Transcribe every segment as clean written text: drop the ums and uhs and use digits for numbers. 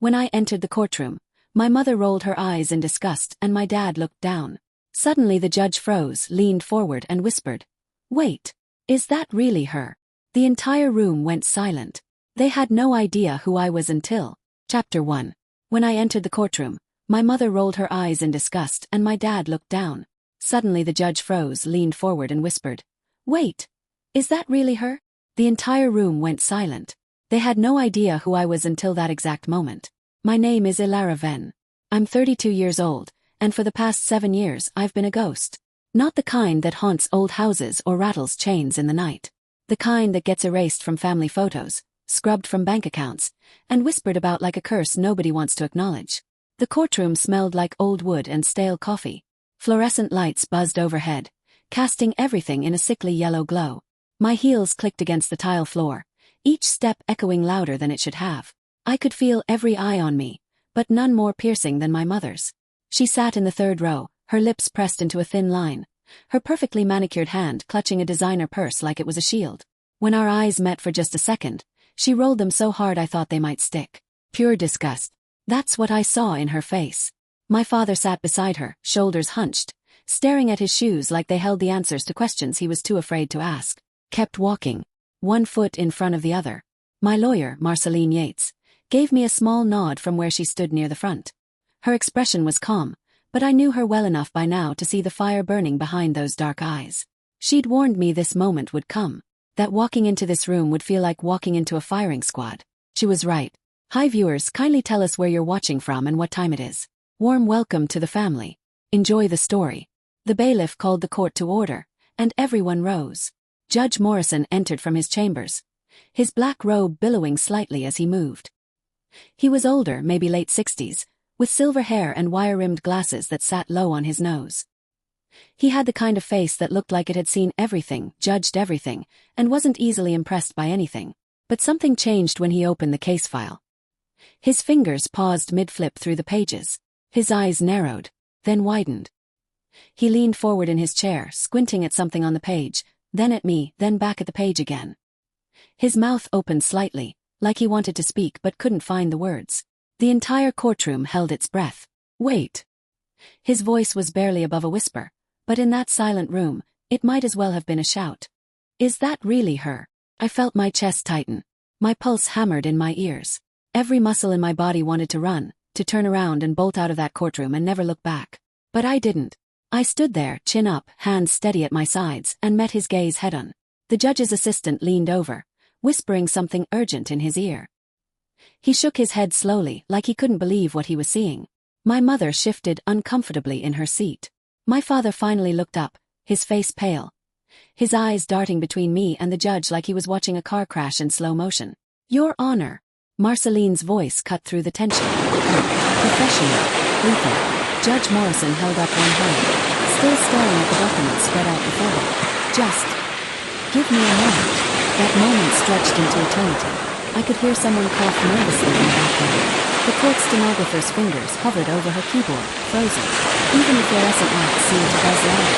When I entered the courtroom, my mother rolled her eyes in disgust and my dad looked down. Suddenly the judge froze, leaned forward and whispered, "Wait, is that really her?" The entire room went silent. They had no idea who I was until. Chapter 1. When I entered the courtroom, my mother rolled her eyes in disgust and my dad looked down. Suddenly the judge froze, leaned forward and whispered, "Wait, is that really her?" The entire room went silent. They had no idea who I was until that exact moment. My name is Ilara Venn. I'm 32 years old, and for the past 7 years I've been a ghost. Not the kind that haunts old houses or rattles chains in the night. The kind that gets erased from family photos, scrubbed from bank accounts, and whispered about like a curse nobody wants to acknowledge. The courtroom smelled like old wood and stale coffee. Fluorescent lights buzzed overhead, casting everything in a sickly yellow glow. My heels clicked against the tile floor, each step echoing louder than it should have. I could feel every eye on me, but none more piercing than my mother's. She sat in the third row, her lips pressed into a thin line, her perfectly manicured hand clutching a designer purse like it was a shield. When our eyes met for just a second, she rolled them so hard I thought they might stick. Pure disgust. That's what I saw in her face. My father sat beside her, shoulders hunched, staring at his shoes like they held the answers to questions he was too afraid to ask. Kept walking, one foot in front of the other. My lawyer, Marceline Yates, gave me a small nod from where she stood near the front. Her expression was calm, but I knew her well enough by now to see the fire burning behind those dark eyes. She'd warned me this moment would come, that walking into this room would feel like walking into a firing squad. She was right. Hi viewers, kindly tell us where you're watching from and what time it is. Warm welcome to the family. Enjoy the story. The bailiff called the court to order, and everyone rose. Judge Morrison entered from his chambers, his black robe billowing slightly as he moved. He was older, maybe late 60s, with silver hair and wire-rimmed glasses that sat low on his nose. He had the kind of face that looked like it had seen everything, judged everything, and wasn't easily impressed by anything. But something changed when he opened the case file. His fingers paused mid-flip through the pages. His eyes narrowed, then widened. He leaned forward in his chair, squinting at something on the page, then at me, then back at the page again. His mouth opened slightly, like he wanted to speak but couldn't find the words. The entire courtroom held its breath. Wait. His voice was barely above a whisper, but in that silent room, it might as well have been a shout. Is that really her? I felt my chest tighten. My pulse hammered in my ears. Every muscle in my body wanted to run, to turn around and bolt out of that courtroom and never look back. But I didn't. I stood there, chin up, hands steady at my sides, and met his gaze head-on. The judge's assistant leaned over, whispering something urgent in his ear. He shook his head slowly, like he couldn't believe what he was seeing. My mother shifted uncomfortably in her seat. My father finally looked up, his face pale, his eyes darting between me and the judge like he was watching a car crash in slow motion. Your Honor. Marceline's voice cut through the tension. Professional, lethal. Judge Morrison held up one hand, still staring at the documents spread out before him. Just give me a moment. That moment stretched into eternity. I could hear someone cough nervously in the background. The court stenographer's fingers hovered over her keyboard, frozen. Even the fluorescent lights seemed to buzz louder,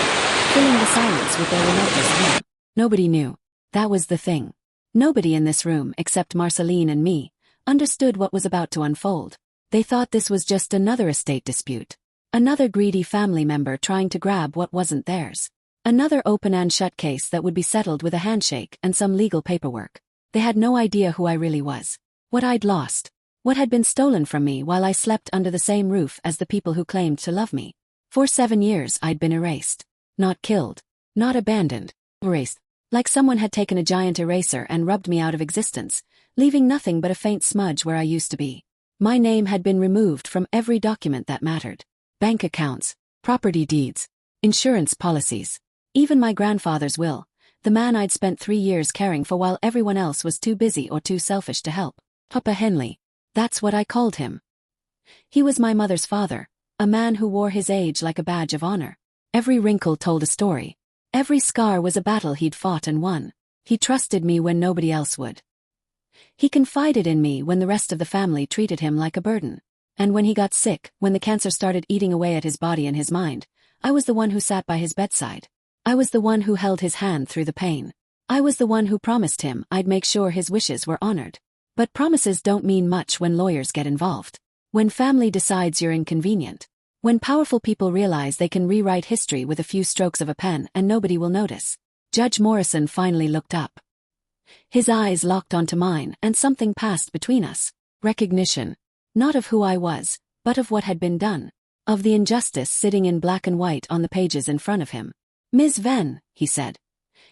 filling the silence with their relentless hum. Nobody knew. That was the thing. Nobody in this room, except Marceline and me, understood what was about to unfold. They thought this was just another estate dispute. Another greedy family member trying to grab what wasn't theirs. Another open and shut case that would be settled with a handshake and some legal paperwork. They had no idea who I really was. What I'd lost. What had been stolen from me while I slept under the same roof as the people who claimed to love me. For 7 years I'd been erased. Not killed. Not abandoned. Erased. Like someone had taken a giant eraser and rubbed me out of existence, leaving nothing but a faint smudge where I used to be. My name had been removed from every document that mattered. Bank accounts, property deeds, insurance policies. Even my grandfather's will, the man I'd spent 3 years caring for while everyone else was too busy or too selfish to help. Papa Henley. That's what I called him. He was my mother's father, a man who wore his age like a badge of honor. Every wrinkle told a story. Every scar was a battle he'd fought and won. He trusted me when nobody else would. He confided in me when the rest of the family treated him like a burden. And when he got sick, when the cancer started eating away at his body and his mind, I was the one who sat by his bedside. I was the one who held his hand through the pain. I was the one who promised him I'd make sure his wishes were honored. But promises don't mean much when lawyers get involved. When family decides you're inconvenient. When powerful people realize they can rewrite history with a few strokes of a pen and nobody will notice. Judge Morrison finally looked up. His eyes locked onto mine and something passed between us. Recognition. Not of who I was, but of what had been done. Of the injustice sitting in black and white on the pages in front of him. Ms. Venn, he said.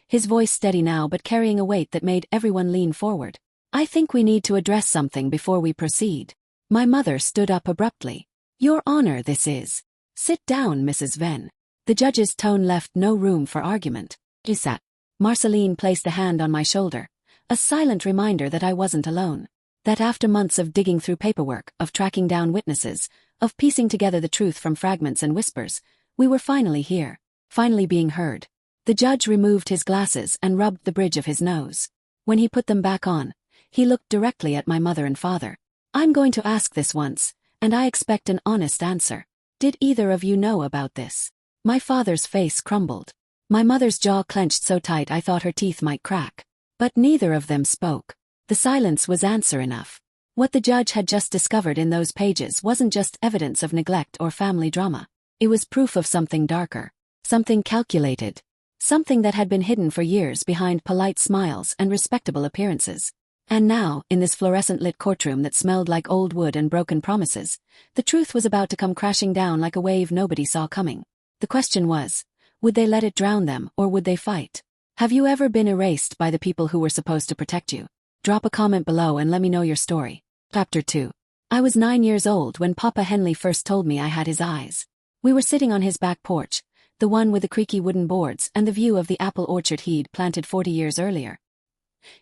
His voice steady now but carrying a weight that made everyone lean forward. I think we need to address something before we proceed. My mother stood up abruptly. Your Honor, this is. Sit down, Mrs. Venn. The judge's tone left no room for argument. He sat. Marceline placed a hand on my shoulder. A silent reminder that I wasn't alone. That after months of digging through paperwork, of tracking down witnesses, of piecing together the truth from fragments and whispers, we were finally here. Finally being heard. The judge removed his glasses and rubbed the bridge of his nose. When he put them back on, he looked directly at my mother and father. I'm going to ask this once, and I expect an honest answer. Did either of you know about this? My father's face crumbled. My mother's jaw clenched so tight I thought her teeth might crack. But neither of them spoke. The silence was answer enough. What the judge had just discovered in those pages wasn't just evidence of neglect or family drama. It was proof of something darker. Something calculated. Something that had been hidden for years behind polite smiles and respectable appearances. And now, in this fluorescent-lit courtroom that smelled like old wood and broken promises, the truth was about to come crashing down like a wave nobody saw coming. The question was, would they let it drown them or would they fight? Have you ever been erased by the people who were supposed to protect you? Drop a comment below and let me know your story. Chapter 2. I was 9 years old when Papa Henley first told me I had his eyes. We were sitting on his back porch, the one with the creaky wooden boards and the view of the apple orchard he'd planted 40 years earlier.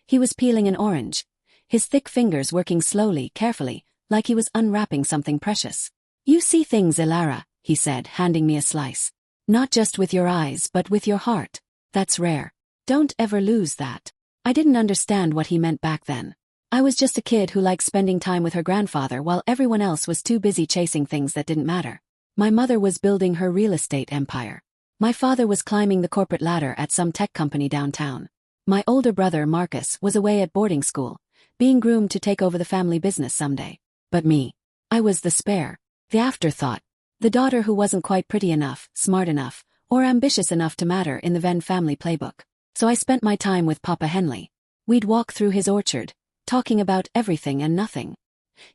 He was peeling an orange, his thick fingers working slowly, carefully, like he was unwrapping something precious. You see things, Elara, he said, handing me a slice. Not just with your eyes but with your heart. That's rare. Don't ever lose that. I didn't understand what he meant back then. I was just a kid who liked spending time with her grandfather while everyone else was too busy chasing things that didn't matter. My mother was building her real estate empire. My father was climbing the corporate ladder at some tech company downtown. My older brother, Marcus, was away at boarding school, being groomed to take over the family business someday. But me. I was the spare, the afterthought, the daughter who wasn't quite pretty enough, smart enough, or ambitious enough to matter in the Venn family playbook. So I spent my time with Papa Henley. We'd walk through his orchard, talking about everything and nothing.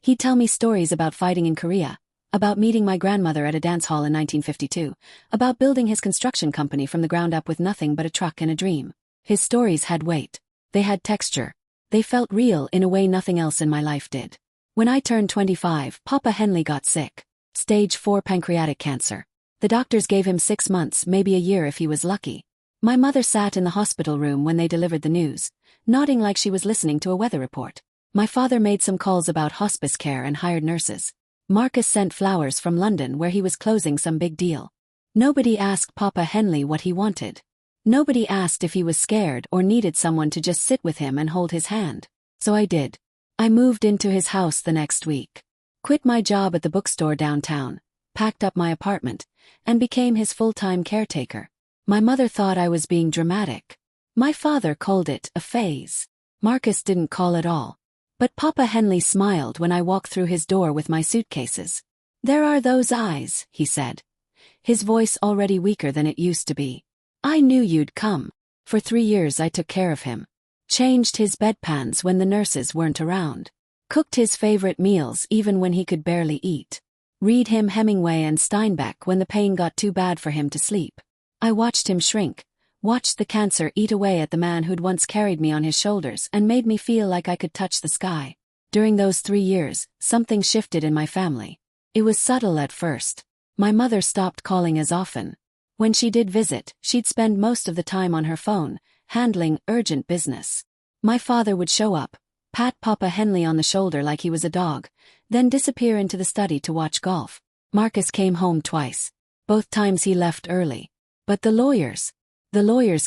He'd tell me stories about fighting in Korea, about meeting my grandmother at a dance hall in 1952, about building his construction company from the ground up with nothing but a truck and a dream. His stories had weight. They had texture. They felt real in a way nothing else in my life did. When I turned 25, Papa Henley got sick. Stage 4 pancreatic cancer. The doctors gave him 6 months, maybe a year if he was lucky. My mother sat in the hospital room when they delivered the news, nodding like she was listening to a weather report. My father made some calls about hospice care and hired nurses. Marcus sent flowers from London where he was closing some big deal. Nobody asked Papa Henley what he wanted. Nobody asked if he was scared or needed someone to just sit with him and hold his hand. So I did. I moved into his house the next week. Quit my job at the bookstore downtown, packed up my apartment, and became his full-time caretaker. My mother thought I was being dramatic. My father called it a phase. Marcus didn't call at all. But Papa Henley smiled when I walked through his door with my suitcases. There are those eyes, he said. His voice already weaker than it used to be. I knew you'd come. For 3 years I took care of him. Changed his bedpans when the nurses weren't around. Cooked his favorite meals even when he could barely eat. Read him Hemingway and Steinbeck when the pain got too bad for him to sleep. I watched him shrink, watched the cancer eat away at the man who'd once carried me on his shoulders and made me feel like I could touch the sky. During those 3 years, something shifted in my family. It was subtle at first. My mother stopped calling as often. When she did visit, she'd spend most of the time on her phone, handling urgent business. My father would show up, pat Papa Henley on the shoulder like he was a dog, then disappear into the study to watch golf. Marcus came home twice. Both times he left early. But the lawyers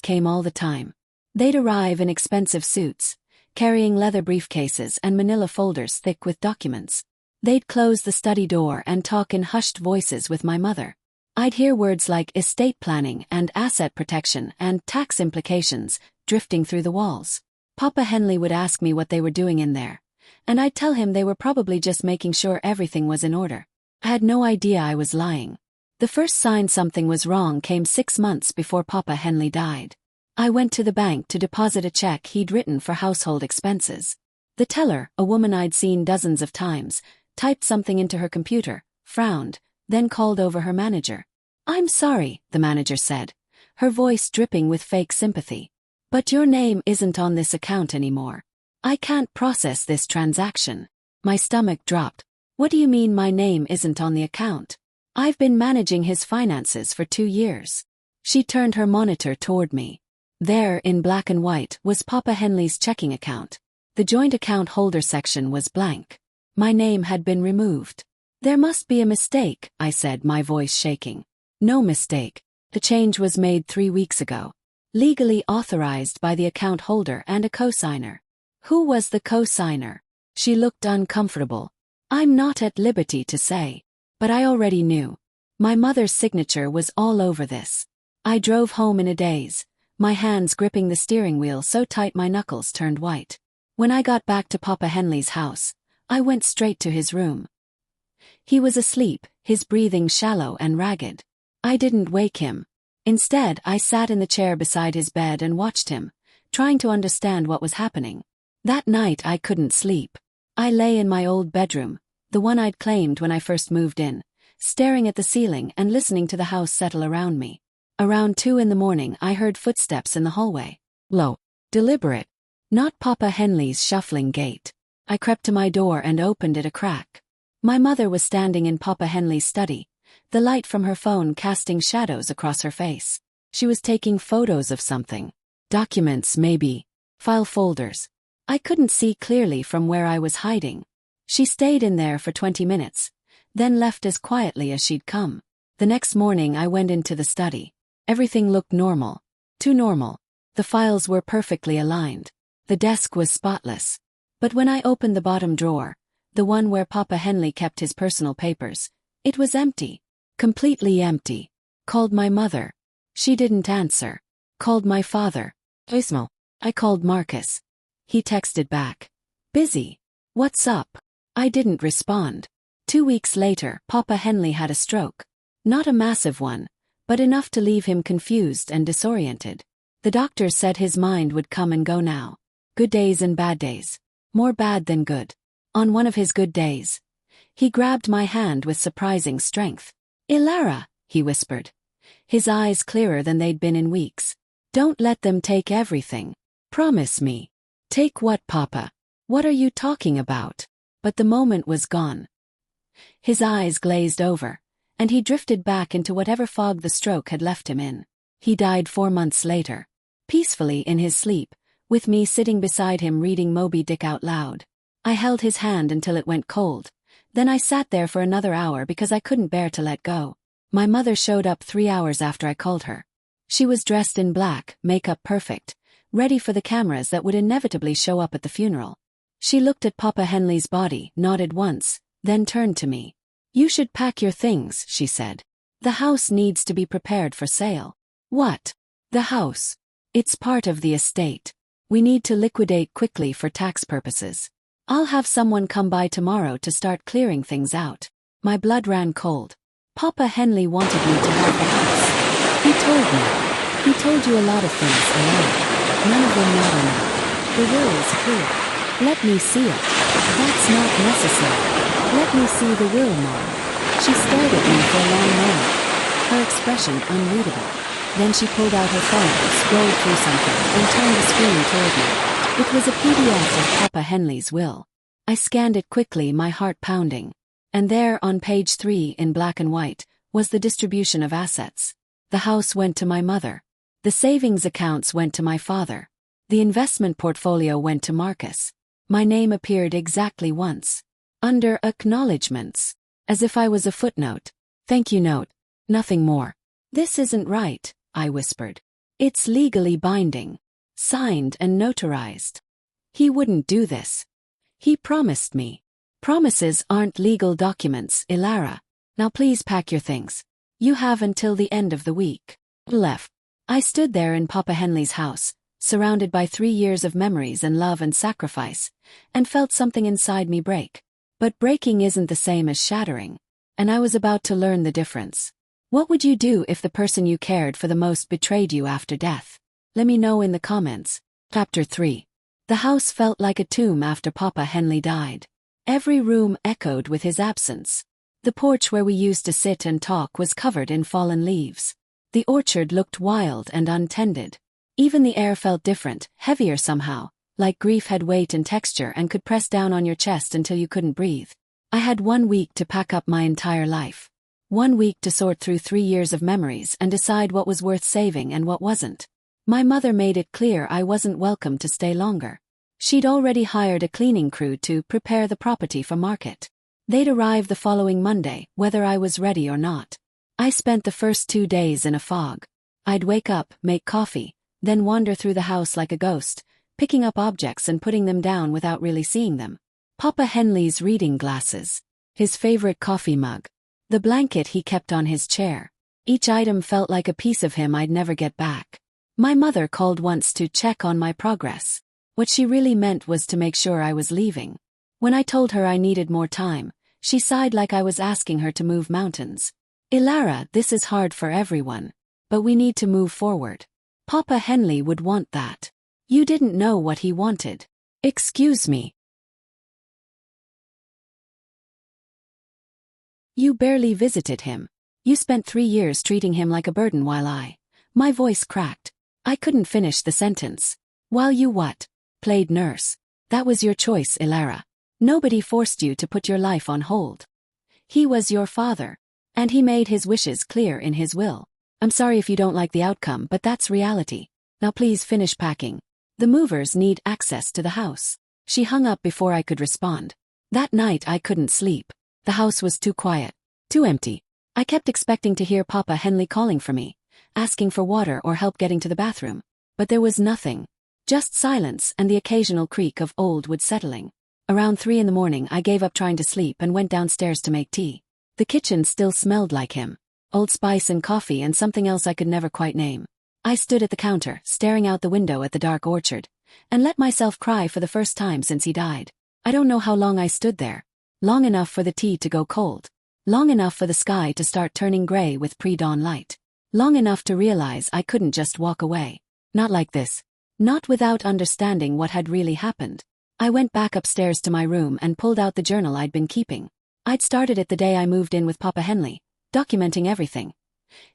came all the time. They'd arrive in expensive suits, carrying leather briefcases and manila folders thick with documents. They'd close the study door and talk in hushed voices with my mother. I'd hear words like estate planning and asset protection and tax implications drifting through the walls. Papa Henley would ask me what they were doing in there, and I'd tell him they were probably just making sure everything was in order. I had no idea I was lying. The first sign something was wrong came 6 months before Papa Henley died. I went to the bank to deposit a check he'd written for household expenses. The teller, a woman I'd seen dozens of times, typed something into her computer, frowned, then called over her manager. "I'm sorry," the manager said, her voice dripping with fake sympathy. "But your name isn't on this account anymore. I can't process this transaction." My stomach dropped. "What do you mean my name isn't on the account? I've been managing his finances for 2 years." She turned her monitor toward me. There, in black and white, was Papa Henley's checking account. The joint account holder section was blank. My name had been removed. "There must be a mistake," I said, my voice shaking. "No mistake. The change was made 3 weeks ago. Legally authorized by the account holder and a co-signer." "Who was the co-signer?" She looked uncomfortable. "I'm not at liberty to say. But I already knew. My mother's signature was all over this." I drove home in a daze, my hands gripping the steering wheel so tight my knuckles turned white. When I got back to Papa Henley's house, I went straight to his room. He was asleep, his breathing shallow and ragged. I didn't wake him. Instead, I sat in the chair beside his bed and watched him, trying to understand what was happening. That night I couldn't sleep. I lay in my old bedroom, the one I'd claimed when I first moved in, staring at the ceiling and listening to the house settle around me. Around 2 in the morning I heard footsteps in the hallway. Low, deliberate. Not Papa Henley's shuffling gait. I crept to my door and opened it a crack. My mother was standing in Papa Henley's study, the light from her phone casting shadows across her face. She was taking photos of something. Documents, maybe. File folders. I couldn't see clearly from where I was hiding. She stayed in there for 20 minutes, then left as quietly as she'd come. The next morning I went into the study. Everything looked normal. Too normal. The files were perfectly aligned. The desk was spotless. But when I opened the bottom drawer, the one where Papa Henley kept his personal papers, it was empty. Completely empty. Called my mother. She didn't answer. Called my father. Voicemail. I called Marcus. He texted back. "Busy. What's up?" I didn't respond. 2 weeks later, Papa Henley had a stroke. Not a massive one, but enough to leave him confused and disoriented. The doctor said his mind would come and go now. Good days and bad days. More bad than good. On one of his good days, he grabbed my hand with surprising strength. "Ilara," he whispered, his eyes clearer than they'd been in weeks. "Don't let them take everything. Promise me." "Take what, Papa? What are you talking about?" But the moment was gone. His eyes glazed over, and he drifted back into whatever fog the stroke had left him in. He died 4 months later, peacefully in his sleep, with me sitting beside him reading Moby Dick out loud. I held his hand until it went cold, then I sat there for another hour because I couldn't bear to let go. My mother showed up 3 hours after I called her. She was dressed in black, makeup perfect, ready for the cameras that would inevitably show up at the funeral. She looked at Papa Henley's body, nodded once, then turned to me. "You should pack your things," she said. "The house needs to be prepared for sale." "What?" "The house. It's part of the estate. We need to liquidate quickly for tax purposes. I'll have someone come by tomorrow to start clearing things out." My blood ran cold. Papa Henley wanted me to have the house. He told me. He told you a lot of things, Alana. None of them matter now. The will is clear. Let me see it. That's not necessary. Let me see the will, Mom. She stared at me for a long moment, her expression unreadable. Then she pulled out her phone, scrolled through something, and turned the screen toward me. It was a PDF of Papa Henley's will. I scanned it quickly, my heart pounding. And there, on page 3 in black and white, was the distribution of assets. The house went to my mother. The savings accounts went to my father. The investment portfolio went to Marcus. My name appeared exactly once. Under acknowledgements. As if I was a footnote. Thank you note. Nothing more. "This isn't right," I whispered. "It's legally binding. Signed and notarized." He wouldn't do this. He promised me. Promises aren't legal documents, Ilara. Now please pack your things. You have until the end of the week. Left. I stood there in Papa Henley's house, surrounded by 3 years of memories and love and sacrifice, and felt something inside me break. But breaking isn't the same as shattering. And I was about to learn the difference. What would you do if the person you cared for the most betrayed you after death? Let me know in the comments. Chapter 3. The house felt like a tomb after Papa Henley died. Every room echoed with his absence. The porch where we used to sit and talk was covered in fallen leaves. The orchard looked wild and untended. Even the air felt different, heavier somehow, like grief had weight and texture and could press down on your chest until you couldn't breathe. I had 1 week to pack up my entire life. 1 week to sort through 3 years of memories and decide what was worth saving and what wasn't. My mother made it clear I wasn't welcome to stay longer. She'd already hired a cleaning crew to prepare the property for market. They'd arrive the following Monday, whether I was ready or not. I spent the first 2 days in a fog. I'd wake up, make coffee, then wander through the house like a ghost, picking up objects and putting them down without really seeing them. Papa Henley's reading glasses. His favorite coffee mug. The blanket he kept on his chair. Each item felt like a piece of him I'd never get back. My mother called once to check on my progress. What she really meant was to make sure I was leaving. When I told her I needed more time, she sighed like I was asking her to move mountains. "Ilara, this is hard for everyone. But we need to move forward. Papa Henley would want that." "You didn't know what he wanted." "Excuse me. You barely visited him. You spent 3 years treating him like a burden while My voice cracked. I couldn't finish the sentence. While you what? Played nurse. That was your choice, Ilara. Nobody forced you to put your life on hold. He was your father. And he made his wishes clear in his will. I'm sorry if you don't like the outcome, but that's reality. Now please finish packing. The movers need access to the house." She hung up before I could respond. That night I couldn't sleep. The house was too quiet, too empty. I kept expecting to hear Papa Henley calling for me, asking for water or help getting to the bathroom. But there was nothing. Just silence and the occasional creak of old wood settling. Around 3 in the morning I gave up trying to sleep and went downstairs to make tea. The kitchen still smelled like him. Old Spice and coffee and something else I could never quite name. I stood at the counter, staring out the window at the dark orchard, and let myself cry for the first time since he died. I don't know how long I stood there. Long enough for the tea to go cold. Long enough for the sky to start turning gray with pre-dawn light. Long enough to realize I couldn't just walk away. Not like this. Not without understanding what had really happened. I went back upstairs to my room and pulled out the journal I'd been keeping. I'd started it the day I moved in with Papa Henley, documenting everything.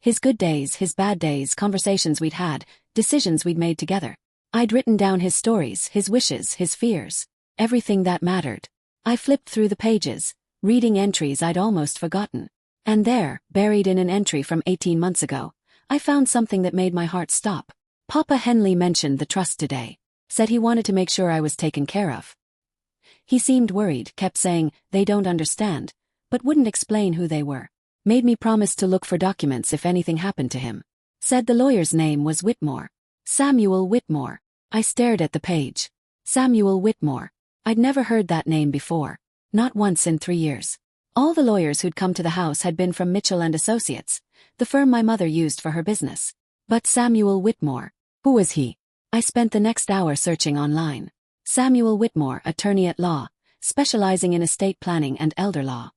His good days, his bad days, conversations we'd had, decisions we'd made together. I'd written down his stories, his wishes, his fears. Everything that mattered. I flipped through the pages, reading entries I'd almost forgotten. And there, buried in an entry from 18 months ago, I found something that made my heart stop. Papa Henley mentioned the trust today. Said he wanted to make sure I was taken care of. He seemed worried, kept saying, "They don't understand," but wouldn't explain who they were. Made me promise to look for documents if anything happened to him. Said the lawyer's name was Whitmore. Samuel Whitmore. I stared at the page. Samuel Whitmore. I'd never heard that name before. Not once in 3 years. All the lawyers who'd come to the house had been from Mitchell and Associates, the firm my mother used for her business. But Samuel Whitmore. Who was he? I spent the next hour searching online. Samuel Whitmore, attorney at law, specializing in estate planning and elder law.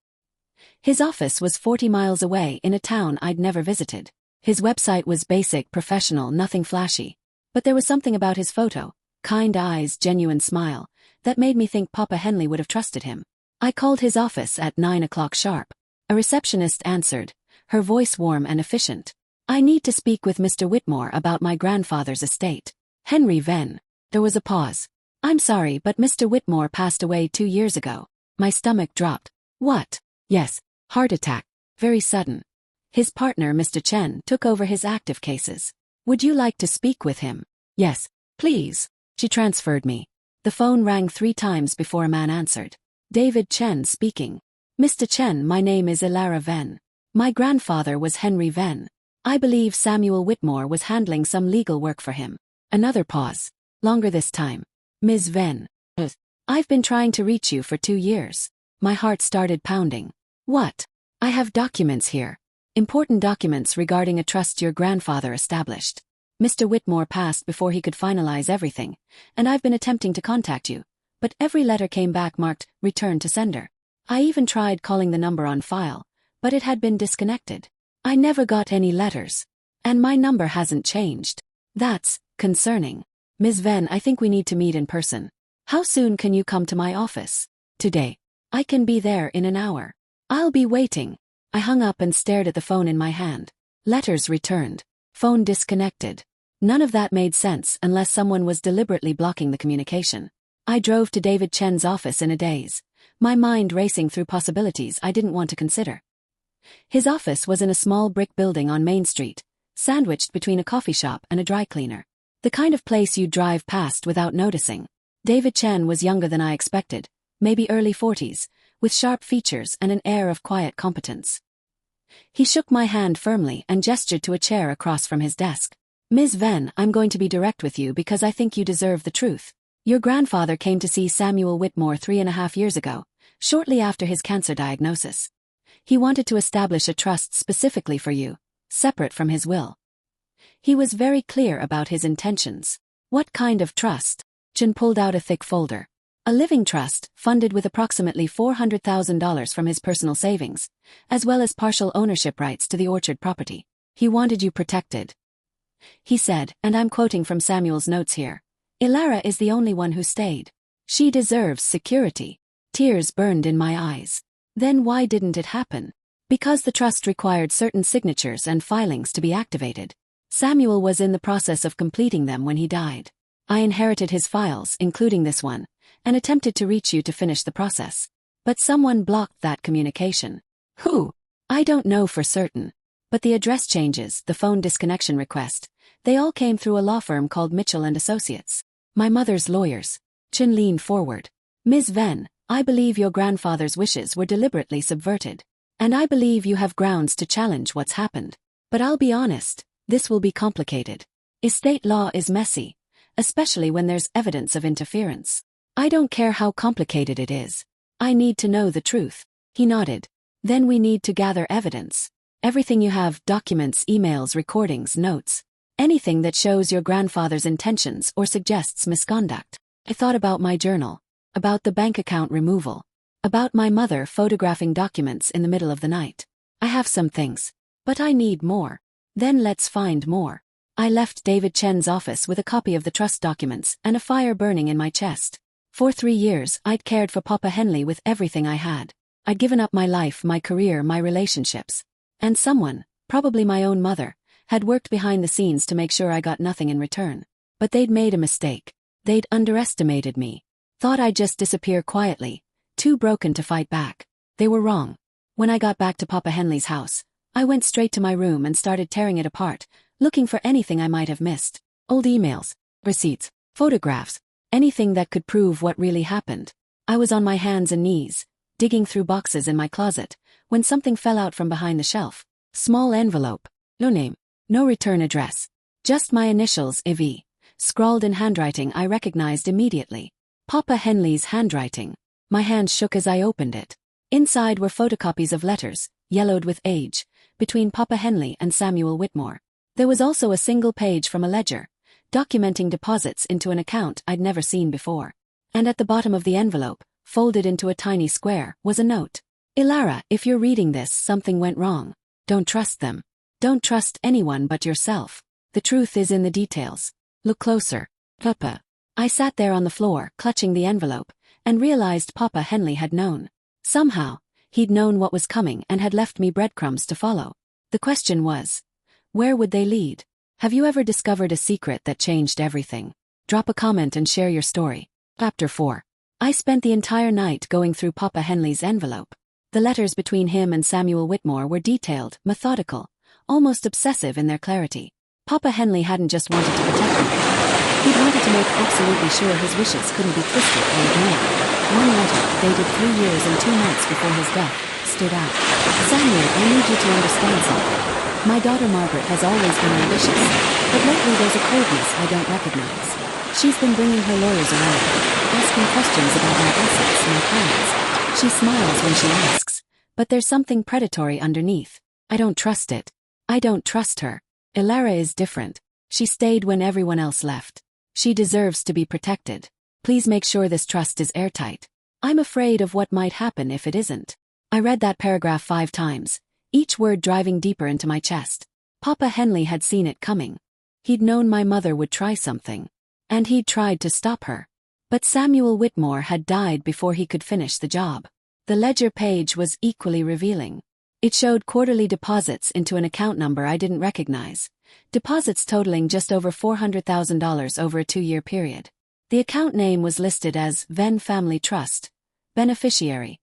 His office was 40 miles away in a town I'd never visited. His website was basic, professional, nothing flashy. But there was something about his photo, kind eyes, genuine smile, that made me think Papa Henley would have trusted him. I called his office at 9 o'clock sharp. A receptionist answered, her voice warm and efficient. "I need to speak with Mr. Whitmore about my grandfather's estate. Henry Venn." There was a pause. "I'm sorry, but Mr. Whitmore passed away 2 years ago." My stomach dropped. "What?" "Yes, heart attack. Very sudden. His partner, Mr. Chen, took over his active cases. Would you like to speak with him?" "Yes, please." She transferred me. The phone rang 3 times before a man answered. "David Chen speaking." "Mr. Chen, my name is Ilara Venn. My grandfather was Henry Venn. I believe Samuel Whitmore was handling some legal work for him." Another pause. Longer this time. "Ms. Venn. I've been trying to reach you for 2 years. My heart started pounding. "What?" "I have documents here. Important documents regarding a trust your grandfather established. Mr. Whitmore passed before he could finalize everything, and I've been attempting to contact you, but every letter came back marked, return to sender. I even tried calling the number on file, but it had been disconnected. I never got any letters. And my number hasn't changed. That's concerning. Ms. Venn, I think we need to meet in person. How soon can you come to my office? Today. I can be there in an hour. I'll be waiting. I hung up and stared at the phone in my hand. Letters returned. Phone disconnected. None of that made sense unless someone was deliberately blocking the communication. I drove to David Chen's office in a daze, my mind racing through possibilities I didn't want to consider. His office was in a small brick building on Main Street, sandwiched between a coffee shop and a dry cleaner. The kind of place you'd drive past without noticing. David Chen was younger than I expected, maybe early 40s, with sharp features and an air of quiet competence. He shook my hand firmly and gestured to a chair across from his desk. Ms. Venn, I'm going to be direct with you because I think you deserve the truth. Your grandfather came to see Samuel Whitmore 3.5 years ago, shortly after his cancer diagnosis. He wanted to establish a trust specifically for you, separate from his will. He was very clear about his intentions. What kind of trust? Chen pulled out a thick folder. A living trust, funded with approximately $400,000 from his personal savings, as well as partial ownership rights to the orchard property. He wanted you protected. He said, and I'm quoting from Samuel's notes here, Ilara is the only one who stayed. She deserves security. Tears burned in my eyes. Then why didn't it happen? Because the trust required certain signatures and filings to be activated. Samuel was in the process of completing them when he died. I inherited his files, including this one, and attempted to reach you to finish the process. But someone blocked that communication. Who? I don't know for certain. But the address changes, the phone disconnection request, they all came through a law firm called Mitchell and Associates. My mother's lawyers. Chen leaned forward. Ms. Venn, I believe your grandfather's wishes were deliberately subverted. And I believe you have grounds to challenge what's happened. But I'll be honest, this will be complicated. Estate law is messy, especially when there's evidence of interference. I don't care how complicated it is. I need to know the truth. He nodded. Then we need to gather evidence. Everything you have, documents, emails, recordings, notes. Anything that shows your grandfather's intentions or suggests misconduct. I thought about my journal, about the bank account removal, about my mother photographing documents in the middle of the night. I have some things, but I need more. Then let's find more. I left David Chen's office with a copy of the trust documents and a fire burning in my chest. For 3 years, I'd cared for Papa Henley with everything I had. I'd given up my life, my career, my relationships. And someone, probably my own mother, had worked behind the scenes to make sure I got nothing in return. But they'd made a mistake. They'd underestimated me. Thought I'd just disappear quietly, too broken to fight back. They were wrong. When I got back to Papa Henley's house, I went straight to my room and started tearing it apart, looking for anything I might have missed. Old emails, receipts, photographs, anything that could prove what really happened. I was on my hands and knees, digging through boxes in my closet, when something fell out from behind the shelf. Small envelope. No name. No return address. Just my initials, IV, scrawled in handwriting I recognized immediately. Papa Henley's handwriting. My hand shook as I opened it. Inside were photocopies of letters, yellowed with age, between Papa Henley and Samuel Whitmore. There was also a single page from a ledger, documenting deposits into an account I'd never seen before. And at the bottom of the envelope, folded into a tiny square, was a note. Ilara, if you're reading this, something went wrong. Don't trust them. Don't trust anyone but yourself. The truth is in the details. Look closer. Papa. I sat there on the floor, clutching the envelope, and realized Papa Henley had known. Somehow, he'd known what was coming and had left me breadcrumbs to follow. The question was, where would they lead? Have you ever discovered a secret that changed everything? Drop a comment and share your story. Chapter 4. I spent the entire night going through Papa Henley's envelope. The letters between him and Samuel Whitmore were detailed, methodical, almost obsessive in their clarity. Papa Henley hadn't just wanted to protect me. He'd wanted to make absolutely sure his wishes couldn't be twisted or ignored. One letter, dated 3 years and 2 months before his death, stood out. Samuel, I need you to understand something. My daughter Margaret has always been ambitious, but lately there's a coldness I don't recognize. She's been bringing her lawyers around, asking questions about my assets and my plans. She smiles when she asks, but there's something predatory underneath. I don't trust it. I don't trust her. Ilara is different. She stayed when everyone else left. She deserves to be protected. Please make sure this trust is airtight. I'm afraid of what might happen if it isn't. I read that paragraph 5 times, each word driving deeper into my chest. Papa Henley had seen it coming. He'd known my mother would try something. And he'd tried to stop her. But Samuel Whitmore had died before he could finish the job. The ledger page was equally revealing. It showed quarterly deposits into an account number I didn't recognize. Deposits totaling just over $400,000 over a 2-year period. The account name was listed as Venn Family Trust. Beneficiary: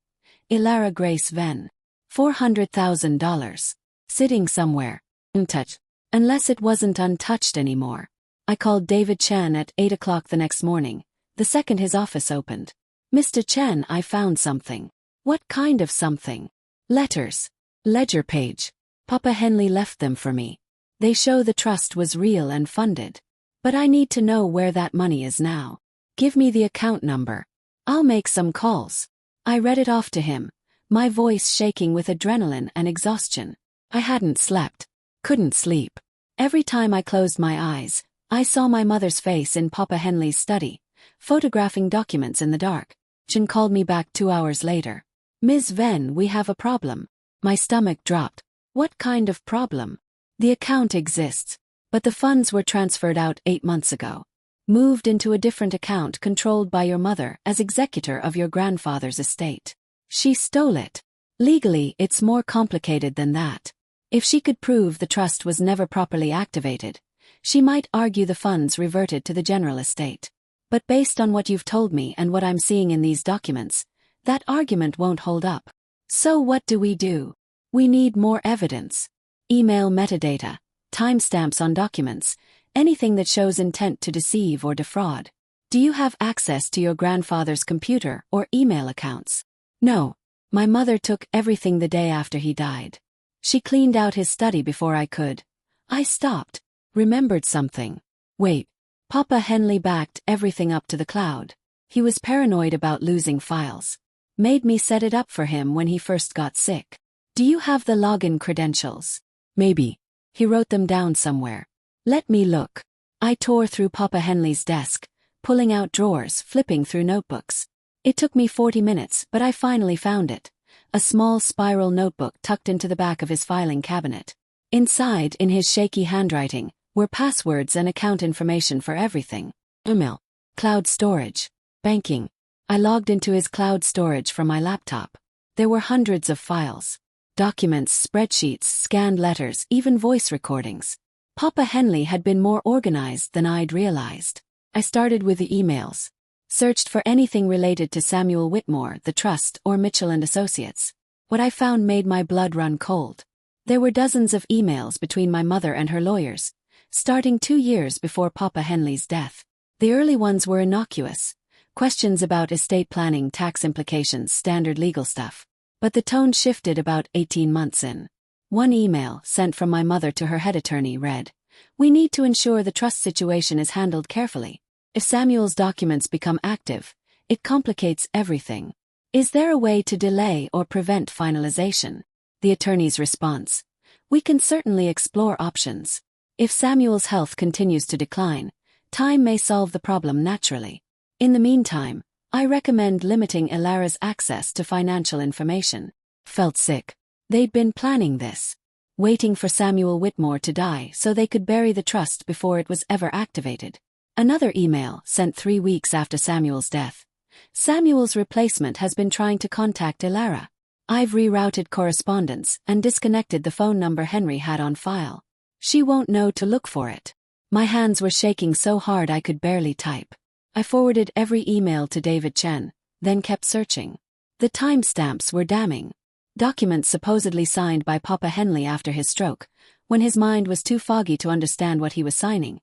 Ilara Grace Venn. $400,000. Sitting somewhere. Untouched. Unless it wasn't untouched anymore. I called David Chen at 8 o'clock the next morning, the second his office opened. Mr. Chen, I found something. What kind of something? Letters. Ledger page. Papa Henley left them for me. They show the trust was real and funded. But I need to know where that money is now. Give me the account number. I'll make some calls. I read it off to him, my voice shaking with adrenaline and exhaustion. I hadn't slept. Couldn't sleep. Every time I closed my eyes, I saw my mother's face in Papa Henley's study, photographing documents in the dark. Chen called me back 2 hours later. Ms. Venn, we have a problem. My stomach dropped. What kind of problem? The account exists, but the funds were transferred out 8 months ago. Moved into a different account controlled by your mother as executor of your grandfather's estate. She stole it. Legally, it's more complicated than that. If she could prove the trust was never properly activated, she might argue the funds reverted to the general estate. But based on what you've told me and what I'm seeing in these documents, that argument won't hold up. So what do? We need more evidence. Email metadata, timestamps on documents, anything that shows intent to deceive or defraud. Do you have access to your grandfather's computer or email accounts? No. My mother took everything the day after he died. She cleaned out his study before I could. I stopped. Remembered something. Wait. Papa Henley backed everything up to the cloud. He was paranoid about losing files. Made me set it up for him when he first got sick. Do you have the login credentials? Maybe. He wrote them down somewhere. Let me look. I tore through Papa Henley's desk, pulling out drawers, flipping through notebooks. It took me 40 minutes, but I finally found it. A small spiral notebook tucked into the back of his filing cabinet. Inside, in his shaky handwriting, were passwords and account information for everything. Email, cloud storage, banking. I logged into his cloud storage from my laptop. There were hundreds of files. Documents, spreadsheets, scanned letters, even voice recordings. Papa Henley had been more organized than I'd realized. I started with the emails. Searched for anything related to Samuel Whitmore, the trust, or Mitchell and Associates. What I found made my blood run cold. There were dozens of emails between my mother and her lawyers, starting 2 years before Papa Henley's death. The early ones were innocuous. Questions about estate planning, tax implications, standard legal stuff. But the tone shifted about 18 months in. One email, sent from my mother to her head attorney, read, "We need to ensure the trust situation is handled carefully. If Samuel's documents become active, it complicates everything. Is there a way to delay or prevent finalization?" The attorney's response: "We can certainly explore options. If Samuel's health continues to decline, time may solve the problem naturally. In the meantime, I recommend limiting Ilara's access to financial information." Felt sick. They'd been planning this. Waiting for Samuel Whitmore to die so they could bury the trust before it was ever activated. Another email, sent 3 weeks after Samuel's death. "Samuel's replacement has been trying to contact Ilara. I've rerouted correspondence and disconnected the phone number Henry had on file. She won't know to look for it." My hands were shaking so hard I could barely type. I forwarded every email to David Chen, then kept searching. The timestamps were damning. Documents supposedly signed by Papa Henley after his stroke, when his mind was too foggy to understand what he was signing,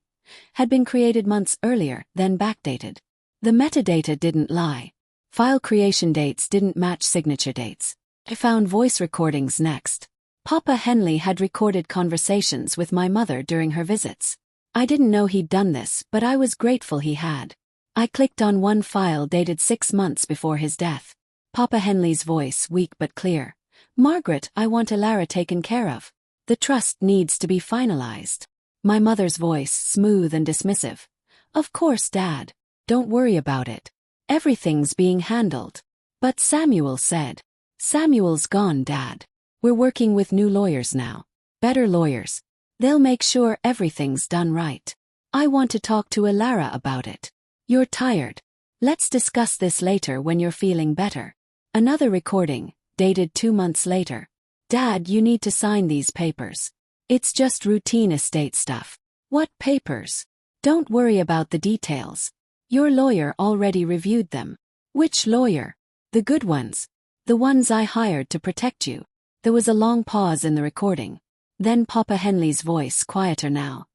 had been created months earlier, then backdated. The metadata didn't lie. File creation dates didn't match signature dates. I found voice recordings next. Papa Henley had recorded conversations with my mother during her visits. I didn't know he'd done this, but I was grateful he had. I clicked on one file dated 6 months before his death. Papa Henley's voice, weak but clear. "Margaret, I want Ilara taken care of. The trust needs to be finalized." My mother's voice, smooth and dismissive. Of course, Dad. Don't worry about it. Everything's being handled. But Samuel said. Samuel's gone, Dad. We're working with new lawyers now. Better lawyers. They'll make sure everything's done right. I want to talk to Elara about it. You're tired. Let's discuss this later when you're feeling better. Another recording, dated 2 months later. Dad, you need to sign these papers. It's just routine estate stuff. What papers? Don't worry about the details. Your lawyer already reviewed them. Which lawyer? The good ones. The ones I hired to protect you. There was a long pause in the recording. Then Papa Henley's voice, quieter now.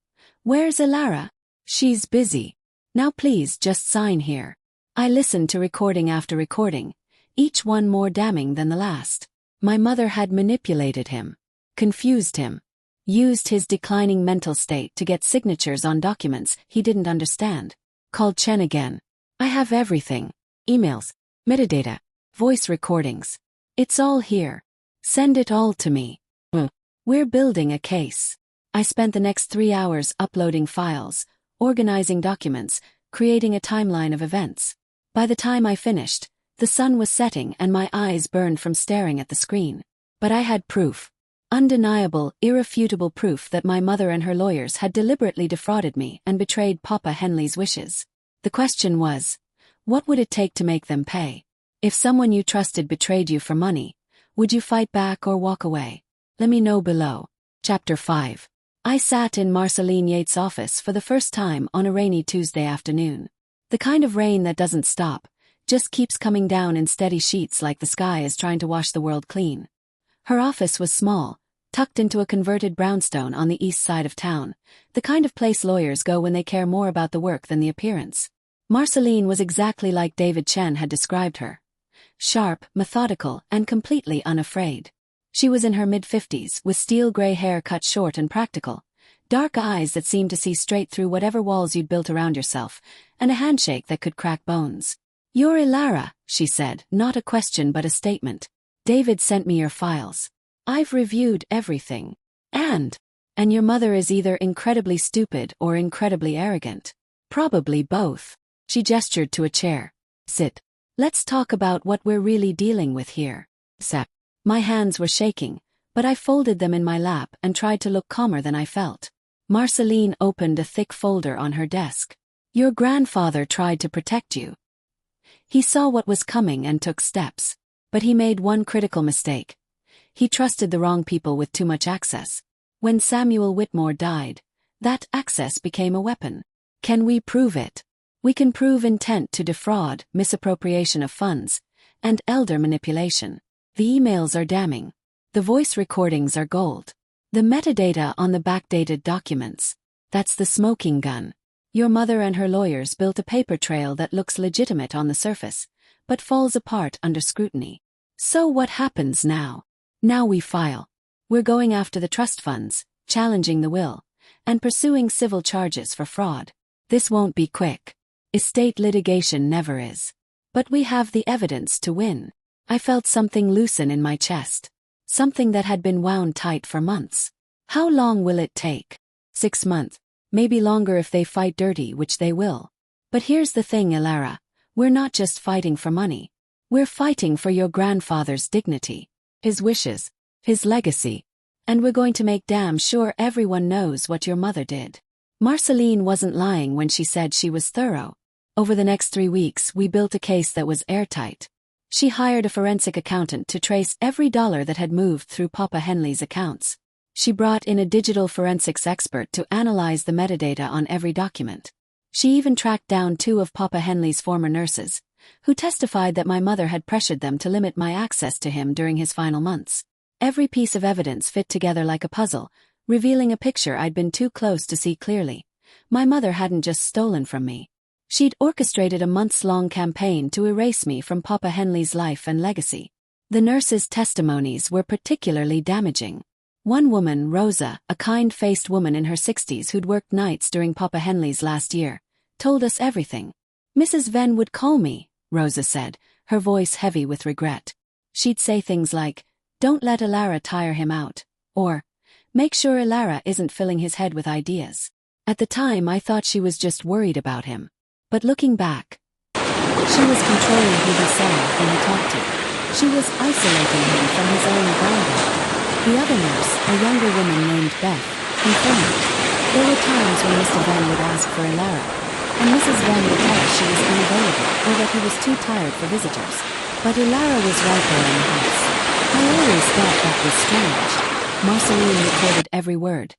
Where's Elara? She's busy. Now please just sign here. I listened to recording after recording, each one more damning than the last. My mother had manipulated him, confused him, used his declining mental state to get signatures on documents he didn't understand. Called Chen again. I have everything. Emails, metadata, voice recordings. It's all here. Send it all to me. We're building a case. I spent the next 3 hours uploading files, organizing documents, creating a timeline of events. By the time I finished, the sun was setting and my eyes burned from staring at the screen. But I had proof. Undeniable, irrefutable proof that my mother and her lawyers had deliberately defrauded me and betrayed Papa Henley's wishes. The question was, what would it take to make them pay? If someone you trusted betrayed you for money, would you fight back or walk away? Let me know below. Chapter 5. I sat in Marceline Yates' office for the first time on a rainy Tuesday afternoon. The kind of rain that doesn't stop, just keeps coming down in steady sheets like the sky is trying to wash the world clean. Her office was small, tucked into a converted brownstone on the east side of town, the kind of place lawyers go when they care more about the work than the appearance. Marceline was exactly like David Chen had described her. Sharp, methodical, and completely unafraid. She was in her mid-50s, with steel gray hair cut short and practical, dark eyes that seemed to see straight through whatever walls you'd built around yourself, and a handshake that could crack bones. You're Elara, she said, not a question but a statement. David sent me your files. I've reviewed everything. And your mother is either incredibly stupid or incredibly arrogant. Probably both. She gestured to a chair. Sit. Let's talk about what we're really dealing with here. Sep. My hands were shaking, but I folded them in my lap and tried to look calmer than I felt. Marceline opened a thick folder on her desk. Your grandfather tried to protect you. He saw what was coming and took steps. But he made one critical mistake. He trusted the wrong people with too much access. When Samuel Whitmore died, that access became a weapon. Can we prove it? We can prove intent to defraud, misappropriation of funds, and elder manipulation. The emails are damning. The voice recordings are gold. The metadata on the backdated documents. That's the smoking gun. Your mother and her lawyers built a paper trail that looks legitimate on the surface, but falls apart under scrutiny. So what happens now? Now we file. We're going after the trust funds, challenging the will, and pursuing civil charges for fraud. This won't be quick. Estate litigation never is. But we have the evidence to win. I felt something loosen in my chest. Something that had been wound tight for months. How long will it take? 6 months. Maybe longer if they fight dirty, which they will. But here's the thing, Elara. We're not just fighting for money. We're fighting for your grandfather's dignity, his wishes, his legacy. And we're going to make damn sure everyone knows what your mother did. Marceline wasn't lying when she said she was thorough. Over the next 3 weeks, we built a case that was airtight. She hired a forensic accountant to trace every dollar that had moved through Papa Henley's accounts. She brought in a digital forensics expert to analyze the metadata on every document. She even tracked down 2 of Papa Henley's former nurses, who testified that my mother had pressured them to limit my access to him during his final months. Every piece of evidence fit together like a puzzle, revealing a picture I'd been too close to see clearly. My mother hadn't just stolen from me. She'd orchestrated a months-long campaign to erase me from Papa Henley's life and legacy. The nurses' testimonies were particularly damaging. One woman, Rosa, a kind-faced woman in her 60s who'd worked nights during Papa Henley's last year, told us everything. Mrs. Venn would call me, Rosa said, her voice heavy with regret. She'd say things like, "Don't let Elara tire him out," or, Make sure Ilara isn't filling his head with ideas. At the time I thought she was just worried about him. But looking back, she was controlling who he saw and he talked to. She was isolating him from his own granddad. The other nurse, a younger woman named Beth, confirmed it. There were times when Mr. Venn would ask for Ilara, and Mrs. Venn would tell us she was unavailable or that he was too tired for visitors. But Ilara was right there in the house. I always thought that was strange. Marceline recorded every word,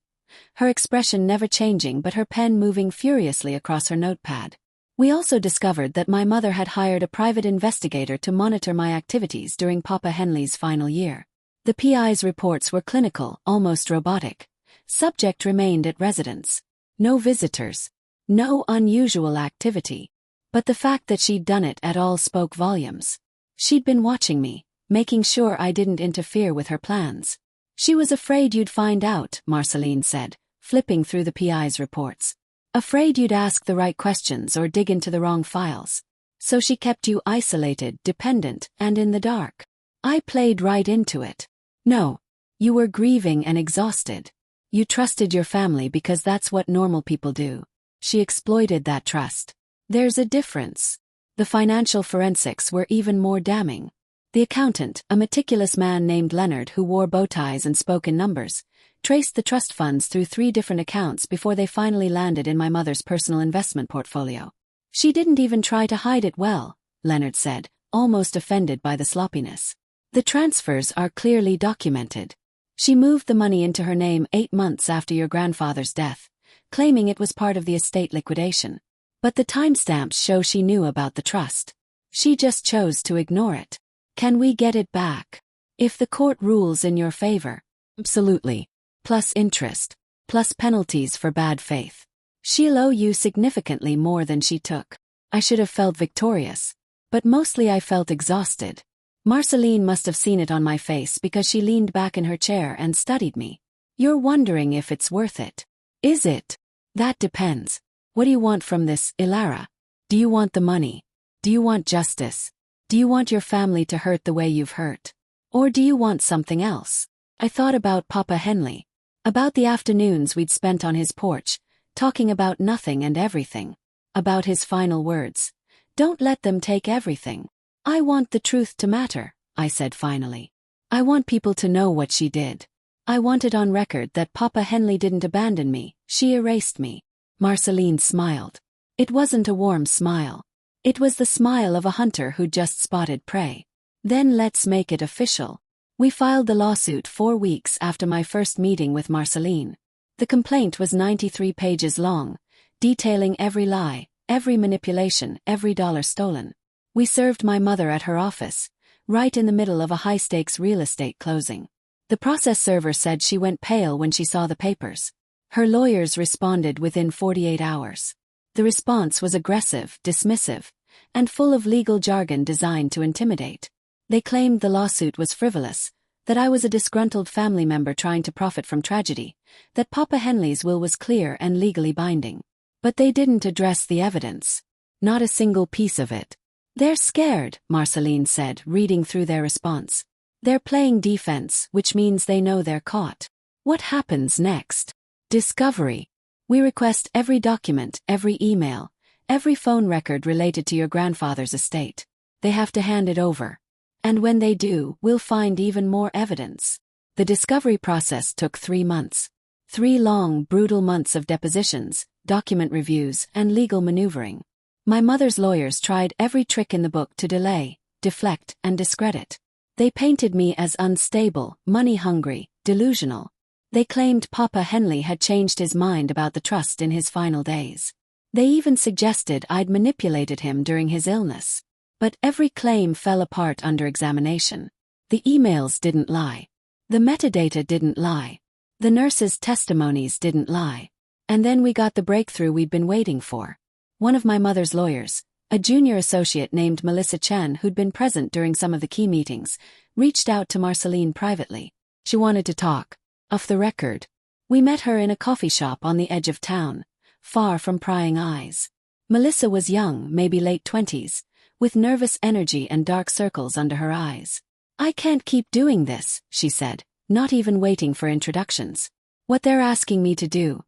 her expression never changing but her pen moving furiously across her notepad. We also discovered that my mother had hired a private investigator to monitor my activities during Papa Henley's final year. The PI's reports were clinical, almost robotic. Subject remained at residence. No visitors. No unusual activity. But the fact that she'd done it at all spoke volumes. She'd been watching me, making sure I didn't interfere with her plans. She was afraid you'd find out, Marceline said, flipping through the PI's reports. Afraid you'd ask the right questions or dig into the wrong files. So she kept you isolated, dependent, and in the dark. I played right into it. No. You were grieving and exhausted. You trusted your family because that's what normal people do. She exploited that trust. There's a difference. The financial forensics were even more damning. The accountant, a meticulous man named Leonard who wore bow ties and spoke in numbers, traced the trust funds through 3 different accounts before they finally landed in my mother's personal investment portfolio. She didn't even try to hide it well, Leonard said, almost offended by the sloppiness. The transfers are clearly documented. She moved the money into her name 8 months after your grandfather's death, claiming it was part of the estate liquidation. But the timestamps show she knew about the trust. She just chose to ignore it. Can we get it back? If the court rules in your favor. Absolutely. Plus interest. Plus penalties for bad faith. She'll owe you significantly more than she took. I should have felt victorious. But mostly I felt exhausted. Marceline must have seen it on my face because she leaned back in her chair and studied me. You're wondering if it's worth it. Is it? That depends. What do you want from this, Ilara? Do you want the money? Do you want justice? Do you want your family to hurt the way you've hurt? Or do you want something else? I thought about Papa Henley. About the afternoons we'd spent on his porch, talking about nothing and everything. About his final words. Don't let them take everything. I want the truth to matter, I said finally. I want people to know what she did. I want it on record that Papa Henley didn't abandon me, she erased me. Marceline smiled. It wasn't a warm smile. It was the smile of a hunter who'd just spotted prey. Then let's make it official. We filed the lawsuit 4 weeks after my first meeting with Marceline. The complaint was 93 pages long, detailing every lie, every manipulation, every dollar stolen. We served my mother at her office, right in the middle of a high-stakes real estate closing. The process server said she went pale when she saw the papers. Her lawyers responded within 48 hours. The response was aggressive, dismissive, and full of legal jargon designed to intimidate. They claimed the lawsuit was frivolous, that I was a disgruntled family member trying to profit from tragedy, that Papa Henley's will was clear and legally binding. But they didn't address the evidence. Not a single piece of it. They're scared, Marceline said, reading through their response. They're playing defense, which means they know they're caught. What happens next? Discovery. We request every document, every email, every phone record related to your grandfather's estate. They have to hand it over. And when they do, we'll find even more evidence. The discovery process took 3 months. 3 long, brutal months of depositions, document reviews, and legal maneuvering. My mother's lawyers tried every trick in the book to delay, deflect, and discredit. They painted me as unstable, money-hungry, delusional. They claimed Papa Henley had changed his mind about the trust in his final days. They even suggested I'd manipulated him during his illness. But every claim fell apart under examination. The emails didn't lie. The metadata didn't lie. The nurses' testimonies didn't lie. And then we got the breakthrough we'd been waiting for. One of my mother's lawyers, a junior associate named Melissa Chen who'd been present during some of the key meetings, reached out to Marceline privately. She wanted to talk. Off the record. We met her in a coffee shop on the edge of town, far from prying eyes. Melissa was young, maybe late 20s, with nervous energy and dark circles under her eyes. I can't keep doing this, she said, not even waiting for introductions. What they're asking me to do.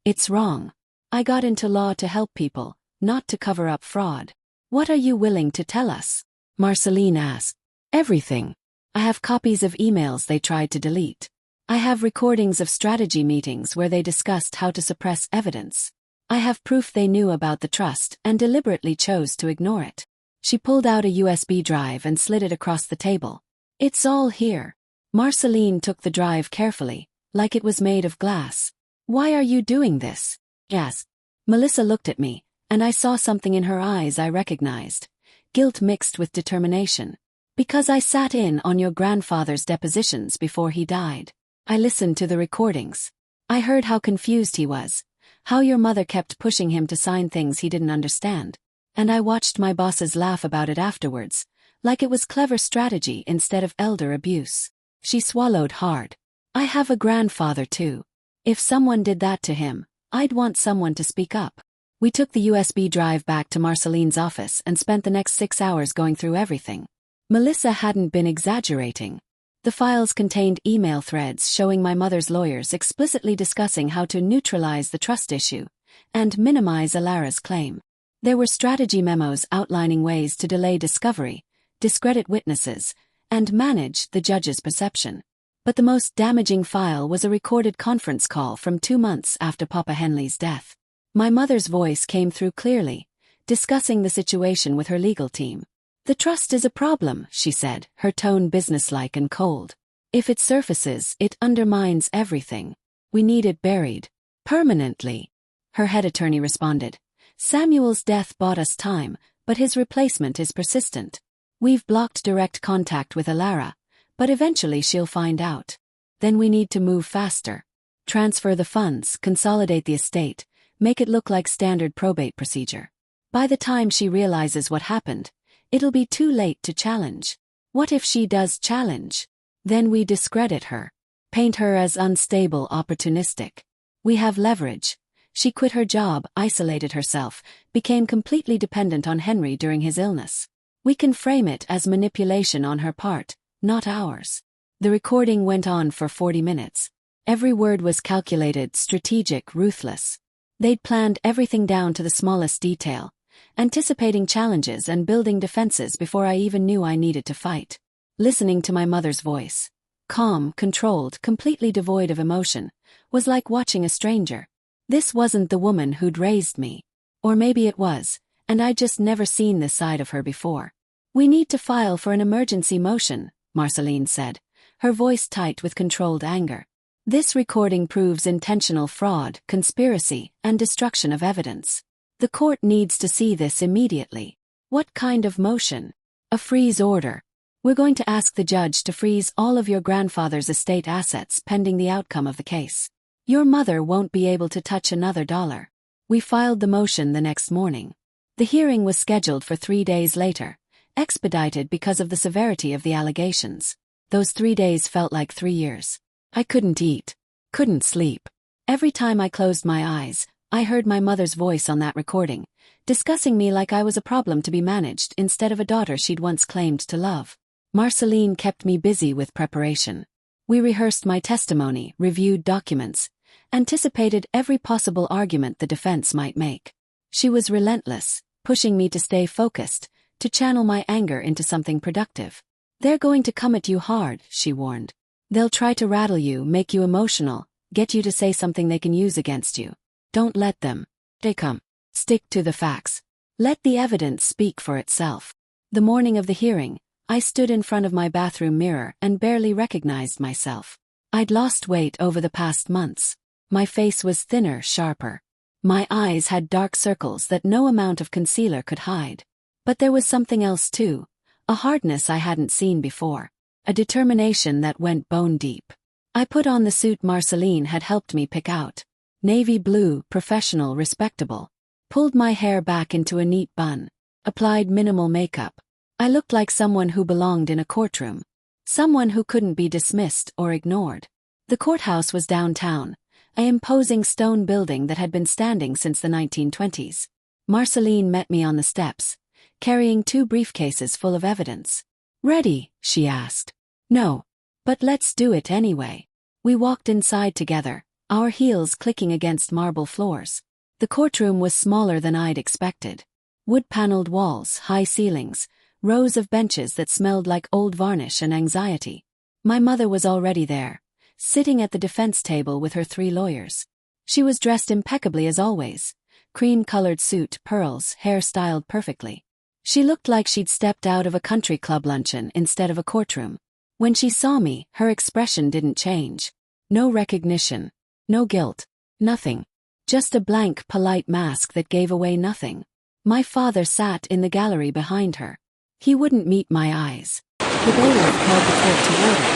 It's wrong. I got into law to help people, not to cover up fraud. What are you willing to tell us? Marceline asked. Everything. I have copies of emails they tried to delete. I have recordings of strategy meetings where they discussed how to suppress evidence. I have proof they knew about the trust and deliberately chose to ignore it. She pulled out a USB drive and slid it across the table. It's all here. Marceline took the drive carefully, like it was made of glass. Why are you doing this? Yes. Melissa looked at me, and I saw something in her eyes I recognized. Guilt mixed with determination. Because I sat in on your grandfather's depositions before he died. I listened to the recordings. I heard how confused he was, how your mother kept pushing him to sign things he didn't understand. And I watched my bosses laugh about it afterwards, like it was clever strategy instead of elder abuse. She swallowed hard. I have a grandfather too. If someone did that to him, I'd want someone to speak up. We took the USB drive back to Marceline's office and spent the next 6 hours going through everything. Melissa hadn't been exaggerating. The files contained email threads showing my mother's lawyers explicitly discussing how to neutralize the trust issue and minimize Alara's claim. There were strategy memos outlining ways to delay discovery, discredit witnesses, and manage the judge's perception. But the most damaging file was a recorded conference call from 2 months after Papa Henley's death. My mother's voice came through clearly, discussing the situation with her legal team. The trust is a problem, she said, her tone businesslike and cold. If it surfaces, it undermines everything. We need it buried. Permanently. Her head attorney responded. Samuel's death bought us time, but his replacement is persistent. We've blocked direct contact with Alara, but eventually she'll find out. Then we need to move faster. Transfer the funds, consolidate the estate, make it look like standard probate procedure. By the time she realizes what happened, it'll be too late to challenge. What if she does challenge? Then we discredit her. Paint her as unstable, opportunistic. We have leverage. She quit her job, isolated herself, became completely dependent on Henry during his illness. We can frame it as manipulation on her part, not ours. The recording went on for 40 minutes. Every word was calculated, strategic, ruthless. They'd planned everything down to the smallest detail, anticipating challenges and building defenses before I even knew I needed to fight. Listening to my mother's voice, calm, controlled, completely devoid of emotion, was like watching a stranger. This wasn't the woman who'd raised me. Or maybe it was, and I'd just never seen this side of her before. We need to file for an emergency motion, Marceline said, her voice tight with controlled anger. This recording proves intentional fraud, conspiracy, and destruction of evidence. The court needs to see this immediately. What kind of motion? A freeze order. We're going to ask the judge to freeze all of your grandfather's estate assets pending the outcome of the case. Your mother won't be able to touch another dollar. We filed the motion the next morning. The hearing was scheduled for 3 days later, expedited because of the severity of the allegations. Those 3 days felt like 3 years. I couldn't eat, couldn't sleep. Every time I closed my eyes, I heard my mother's voice on that recording, discussing me like I was a problem to be managed instead of a daughter she'd once claimed to love. Marceline kept me busy with preparation. We rehearsed my testimony, reviewed documents, anticipated every possible argument the defense might make. She was relentless, pushing me to stay focused, to channel my anger into something productive. They're going to come at you hard, she warned. They'll try to rattle you, make you emotional, get you to say something they can use against you. Don't let them. They come. Stick to the facts. Let the evidence speak for itself. The morning of the hearing, I stood in front of my bathroom mirror and barely recognized myself. I'd lost weight over the past months. My face was thinner, sharper. My eyes had dark circles that no amount of concealer could hide. But there was something else too, a hardness I hadn't seen before. A determination that went bone deep. I put on the suit Marceline had helped me pick out. Navy blue, professional, respectable. Pulled my hair back into a neat bun. Applied minimal makeup. I looked like someone who belonged in a courtroom. Someone who couldn't be dismissed or ignored. The courthouse was downtown, an imposing stone building that had been standing since the 1920s. Marceline met me on the steps, carrying 2 briefcases full of evidence. Ready? She asked. No. But let's do it anyway. We walked inside together, our heels clicking against marble floors. The courtroom was smaller than I'd expected. Wood-paneled walls, high ceilings, rows of benches that smelled like old varnish and anxiety. My mother was already there, sitting at the defense table with her 3 lawyers. She was dressed impeccably as always. Cream-colored suit, pearls, hair styled perfectly. She looked like she'd stepped out of a country club luncheon instead of a courtroom. When she saw me, her expression didn't change. No recognition. No guilt. Nothing. Just a blank, polite mask that gave away nothing. My father sat in the gallery behind her. He wouldn't meet my eyes. The bailiff called the court to order,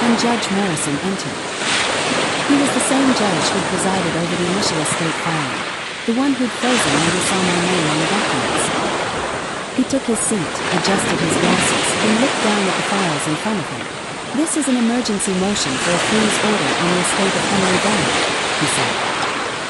and Judge Morrison entered. He was the same judge who'd presided over the initial estate filing, the one who'd frozen when he saw my name on the documents. He took his seat, adjusted his glasses, and looked down at the files in front of him. "This is an emergency motion for a freeze order on the estate of Henry Venn," he said.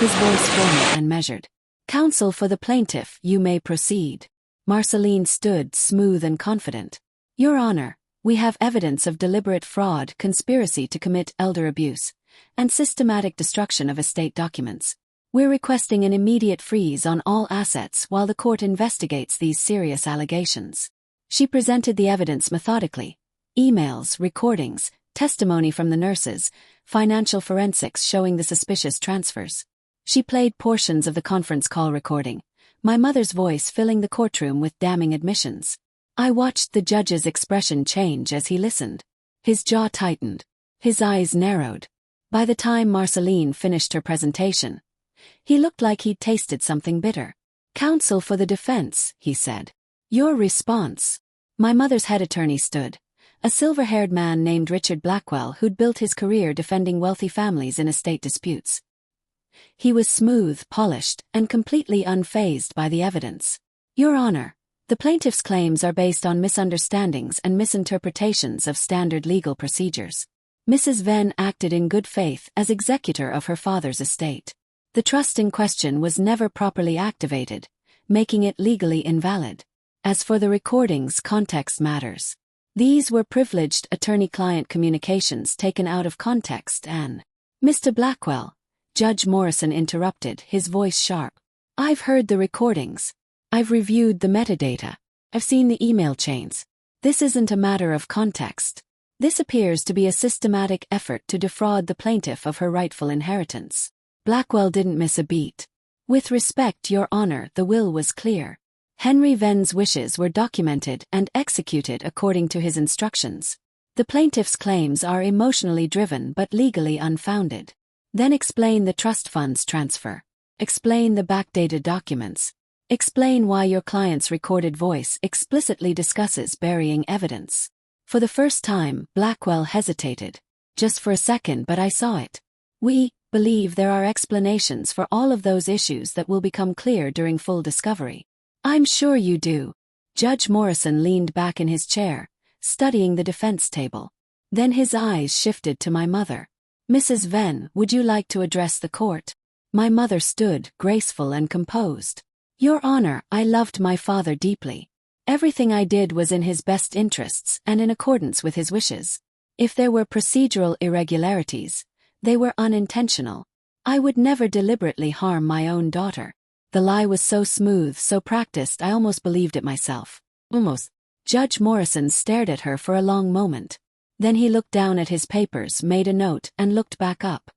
His voice formal and measured. "Counsel for the plaintiff, you may proceed." Marceline stood, smooth and confident. "Your Honor, we have evidence of deliberate fraud, conspiracy to commit elder abuse, and systematic destruction of estate documents. We're requesting an immediate freeze on all assets while the court investigates these serious allegations." She presented the evidence methodically. Emails, recordings, testimony from the nurses, financial forensics showing the suspicious transfers. She played portions of the conference call recording, my mother's voice filling the courtroom with damning admissions. I watched the judge's expression change as he listened. His jaw tightened. His eyes narrowed. By the time Marceline finished her presentation, he looked like he'd tasted something bitter. "Counsel for the defense," he said. "Your response." My mother's head attorney stood. A silver-haired man named Richard Blackwell who'd built his career defending wealthy families in estate disputes. He was smooth, polished, and completely unfazed by the evidence. "Your Honor, the plaintiff's claims are based on misunderstandings and misinterpretations of standard legal procedures. Mrs. Venn acted in good faith as executor of her father's estate. The trust in question was never properly activated, making it legally invalid. As for the recordings, context matters. These were privileged attorney-client communications taken out of context and—" "Mr. Blackwell," Judge Morrison interrupted, his voice sharp. "I've heard the recordings. I've reviewed the metadata. I've seen the email chains. This isn't a matter of context. This appears to be a systematic effort to defraud the plaintiff of her rightful inheritance." Blackwell didn't miss a beat. "With respect, Your Honor, the will was clear. Henry Venn's wishes were documented and executed according to his instructions. The plaintiff's claims are emotionally driven but legally unfounded. Then explain the trust fund's transfer. Explain the backdated documents. Explain why your client's recorded voice explicitly discusses burying evidence." For the first time, Blackwell hesitated. "Just for a second, but I saw it. We believe there are explanations for all of those issues that will become clear during full discovery." "I'm sure you do." Judge Morrison leaned back in his chair, studying the defense table. Then his eyes shifted to my mother. "Mrs. Venn, would you like to address the court?" My mother stood, graceful and composed. "Your Honor, I loved my father deeply. Everything I did was in his best interests and in accordance with his wishes. If there were procedural irregularities, they were unintentional. I would never deliberately harm my own daughter." The lie was so smooth, so practiced, I almost believed it myself. Almost. Judge Morrison stared at her for a long moment. Then he looked down at his papers, made a note, and looked back up.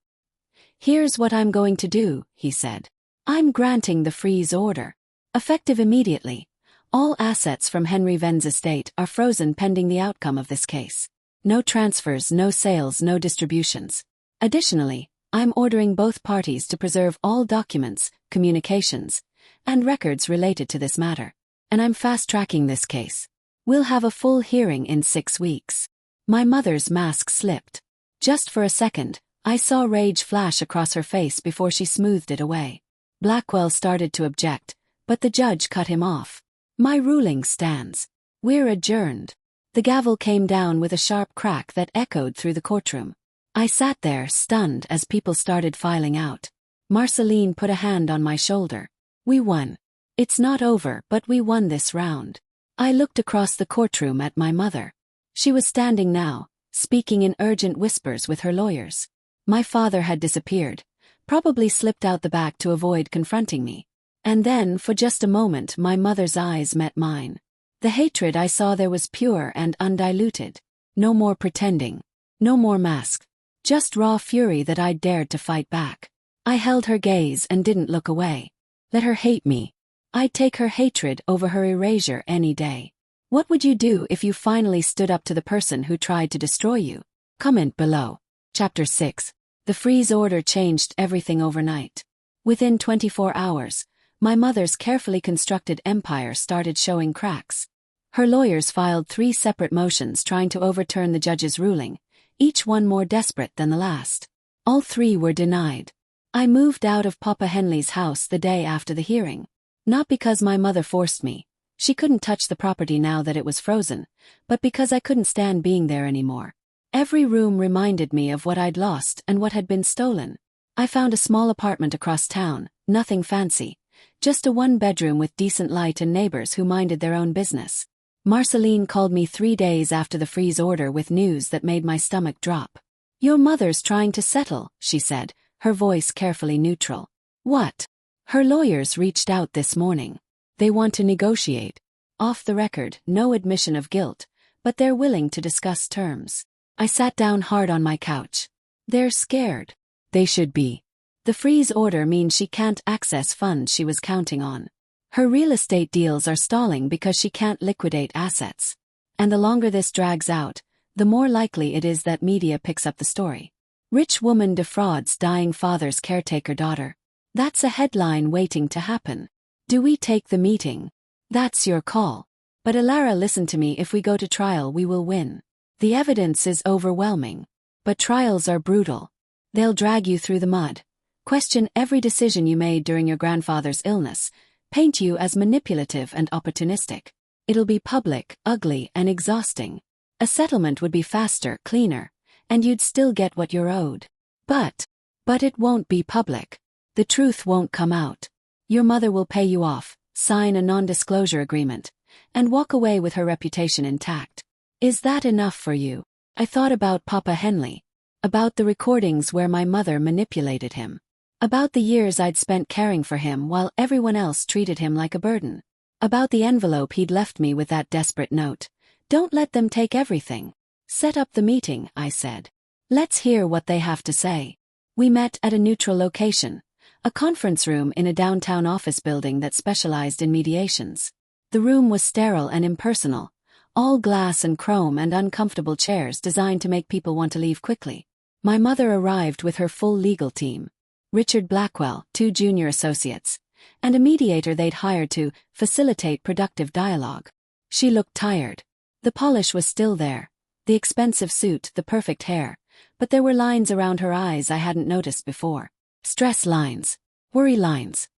"Here's what I'm going to do," he said. "I'm granting the freeze order. Effective immediately. All assets from Henry Venn's estate are frozen pending the outcome of this case. No transfers, no sales, no distributions. Additionally, I'm ordering both parties to preserve all documents, communications, and records related to this matter. And I'm fast-tracking this case. We'll have a full hearing in 6 weeks." My mother's mask slipped. Just for a second, I saw rage flash across her face before she smoothed it away. Blackwell started to object, but the judge cut him off. "My ruling stands. We're adjourned." The gavel came down with a sharp crack that echoed through the courtroom. I sat there, stunned, as people started filing out. Marceline put a hand on my shoulder. "We won. It's not over, but we won this round." I looked across the courtroom at my mother. She was standing now, speaking in urgent whispers with her lawyers. My father had disappeared, probably slipped out the back to avoid confronting me. And then, for just a moment, my mother's eyes met mine. The hatred I saw there was pure and undiluted. No more pretending. No more mask. Just raw fury that I'd dared to fight back. I held her gaze and didn't look away. Let her hate me. I'd take her hatred over her erasure any day. What would you do if you finally stood up to the person who tried to destroy you? Comment below. Chapter 6. The freeze order changed everything overnight. Within 24 hours, my mother's carefully constructed empire started showing cracks. Her lawyers filed 3 separate motions trying to overturn the judge's ruling, each one more desperate than the last. All 3 were denied. I moved out of Papa Henley's house the day after the hearing. Not because my mother forced me. She couldn't touch the property now that it was frozen, but because I couldn't stand being there anymore. Every room reminded me of what I'd lost and what had been stolen. I found a small apartment across town, nothing fancy, just a 1-bedroom with decent light and neighbors who minded their own business. Marceline called me 3 days after the freeze order with news that made my stomach drop. "Your mother's trying to settle," she said, her voice carefully neutral. "What?" "Her lawyers reached out this morning. They want to negotiate. Off the record, no admission of guilt, but they're willing to discuss terms." I sat down hard on my couch. They're scared. They should be. The freeze order means she can't access funds she was counting on. Her real estate deals are stalling because she can't liquidate assets. And the longer this drags out, the more likely it is that media picks up the story. "Rich woman defrauds dying father's caretaker daughter." That's a headline waiting to happen. Do we take the meeting? That's your call. But Alara, listen to me, if we go to trial we will win. The evidence is overwhelming. But trials are brutal. They'll drag you through the mud, question every decision you made during your grandfather's illness, paint you as manipulative and opportunistic. It'll be public, ugly, and exhausting. A settlement would be faster, cleaner, and you'd still get what you're owed. But it won't be public. The truth won't come out. Your mother will pay you off, sign a non-disclosure agreement, and walk away with her reputation intact. Is that enough for you? I thought about Papa Henley. About the recordings where my mother manipulated him. About the years I'd spent caring for him while everyone else treated him like a burden. About the envelope he'd left me with that desperate note. "Don't let them take everything." "Set up the meeting," I said. "Let's hear what they have to say." We met at a neutral location, a conference room in a downtown office building that specialized in mediations. The room was sterile and impersonal, all glass and chrome and uncomfortable chairs designed to make people want to leave quickly. My mother arrived with her full legal team. Richard Blackwell, 2 junior associates, and a mediator they'd hired to facilitate productive dialogue. She looked tired. The polish was still there, the expensive suit, the perfect hair, but there were lines around her eyes I hadn't noticed before. Stress lines. Worry lines.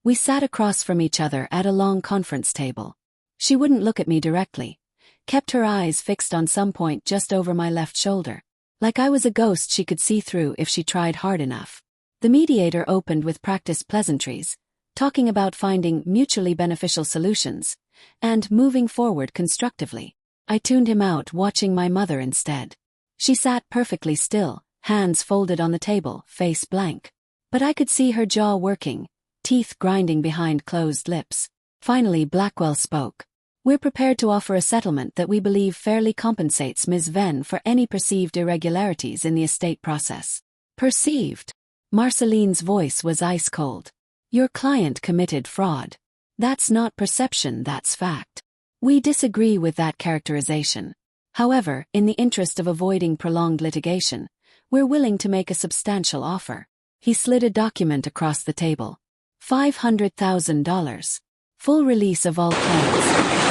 We sat across from each other at a long conference table. She wouldn't look at me directly, kept her eyes fixed on some point just over my left shoulder. Like I was a ghost she could see through if she tried hard enough. The mediator opened with practiced pleasantries, talking about finding mutually beneficial solutions, and moving forward constructively. I tuned him out, watching my mother instead. She sat perfectly still, hands folded on the table, face blank. But I could see her jaw working, teeth grinding behind closed lips. Finally Blackwell spoke. "We're prepared to offer a settlement that we believe fairly compensates Ms. Venn for any perceived irregularities in the estate process." Perceived? Marceline's voice was ice cold. "Your client committed fraud. That's not perception, that's fact. We disagree with that characterization. However, in the interest of avoiding prolonged litigation, we're willing to make a substantial offer." He slid a document across the table. $500,000. Full release of all claims.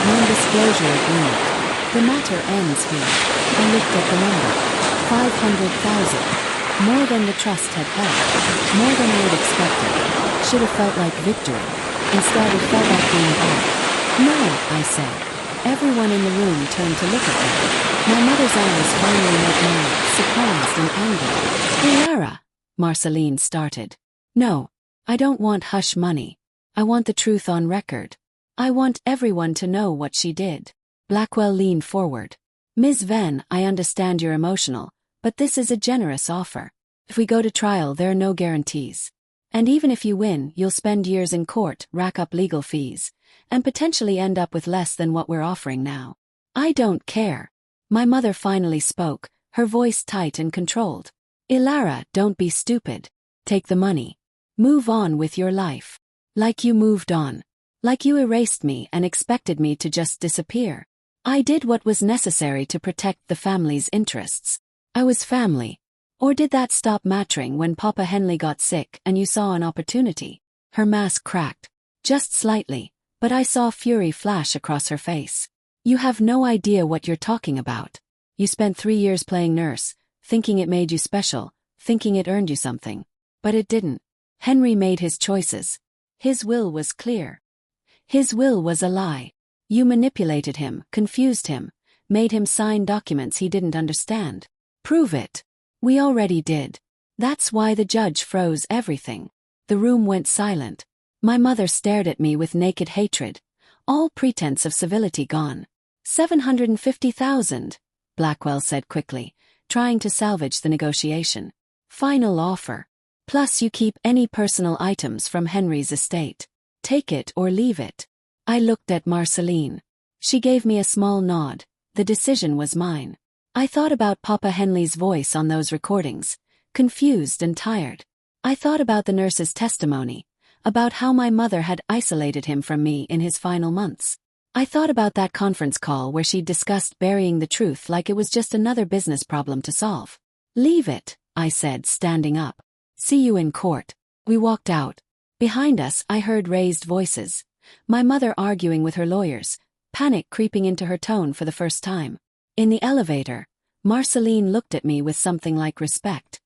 Non-disclosure agreement. The matter ends here. I looked at the number. 500,000. More than the trust had held. More than I'd expected. Should have felt like victory. Instead it felt like being bought. "No," I said. Everyone in the room turned to look at me. My mother's eyes finally met mine, surprised and angry. "Alara," Marceline started. "No. I don't want hush money. I want the truth on record. I want everyone to know what she did." Blackwell leaned forward. "Ms. Venn, I understand you're emotional, but this is a generous offer. If we go to trial, there are no guarantees. And even if you win, you'll spend years in court, rack up legal fees, and potentially end up with less than what we're offering now. I don't care. My mother finally spoke, her voice tight and controlled. Ilara, don't be stupid. Take the money. Move on with your life. Like you moved on. Like you erased me and expected me to just disappear. I did what was necessary to protect the family's interests. I was family. Or did that stop mattering when Papa Henley got sick and you saw an opportunity? Her mask cracked. Just slightly, but I saw fury flash across her face. You have no idea what you're talking about. You spent 3 years playing nurse, thinking it made you special, thinking it earned you something. But it didn't. Henry made his choices. His will was clear. His will was a lie. You manipulated him, confused him, made him sign documents he didn't understand. Prove it. We already did. That's why the judge froze everything. The room went silent. My mother stared at me with naked hatred. All pretense of civility gone. 750,000, Blackwell said quickly, trying to salvage the negotiation. Final offer. Plus you keep any personal items from Henry's estate. Take it or leave it. I looked at Marceline. She gave me a small nod. The decision was mine. I thought about Papa Henley's voice on those recordings, confused and tired. I thought about the nurse's testimony, about how my mother had isolated him from me in his final months. I thought about that conference call where she discussed burying the truth like it was just another business problem to solve. Leave it, I said, standing up. See you in court. We walked out. Behind us, I heard raised voices. My mother arguing with her lawyers, panic creeping into her tone for the first time. In the elevator, Marceline looked at me with something like respect.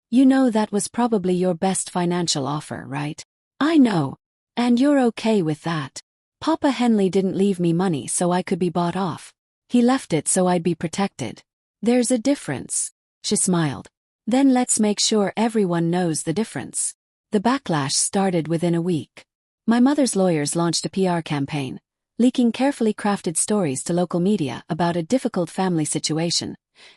You know that was probably your best financial offer, right? I know. And you're okay with that. Papa Henley didn't leave me money so I could be bought off. He left it so I'd be protected. There's a difference. She smiled. Then let's make sure everyone knows the difference. The backlash started within a week. My mother's lawyers launched a PR campaign, leaking carefully crafted stories to local media about a difficult family situation,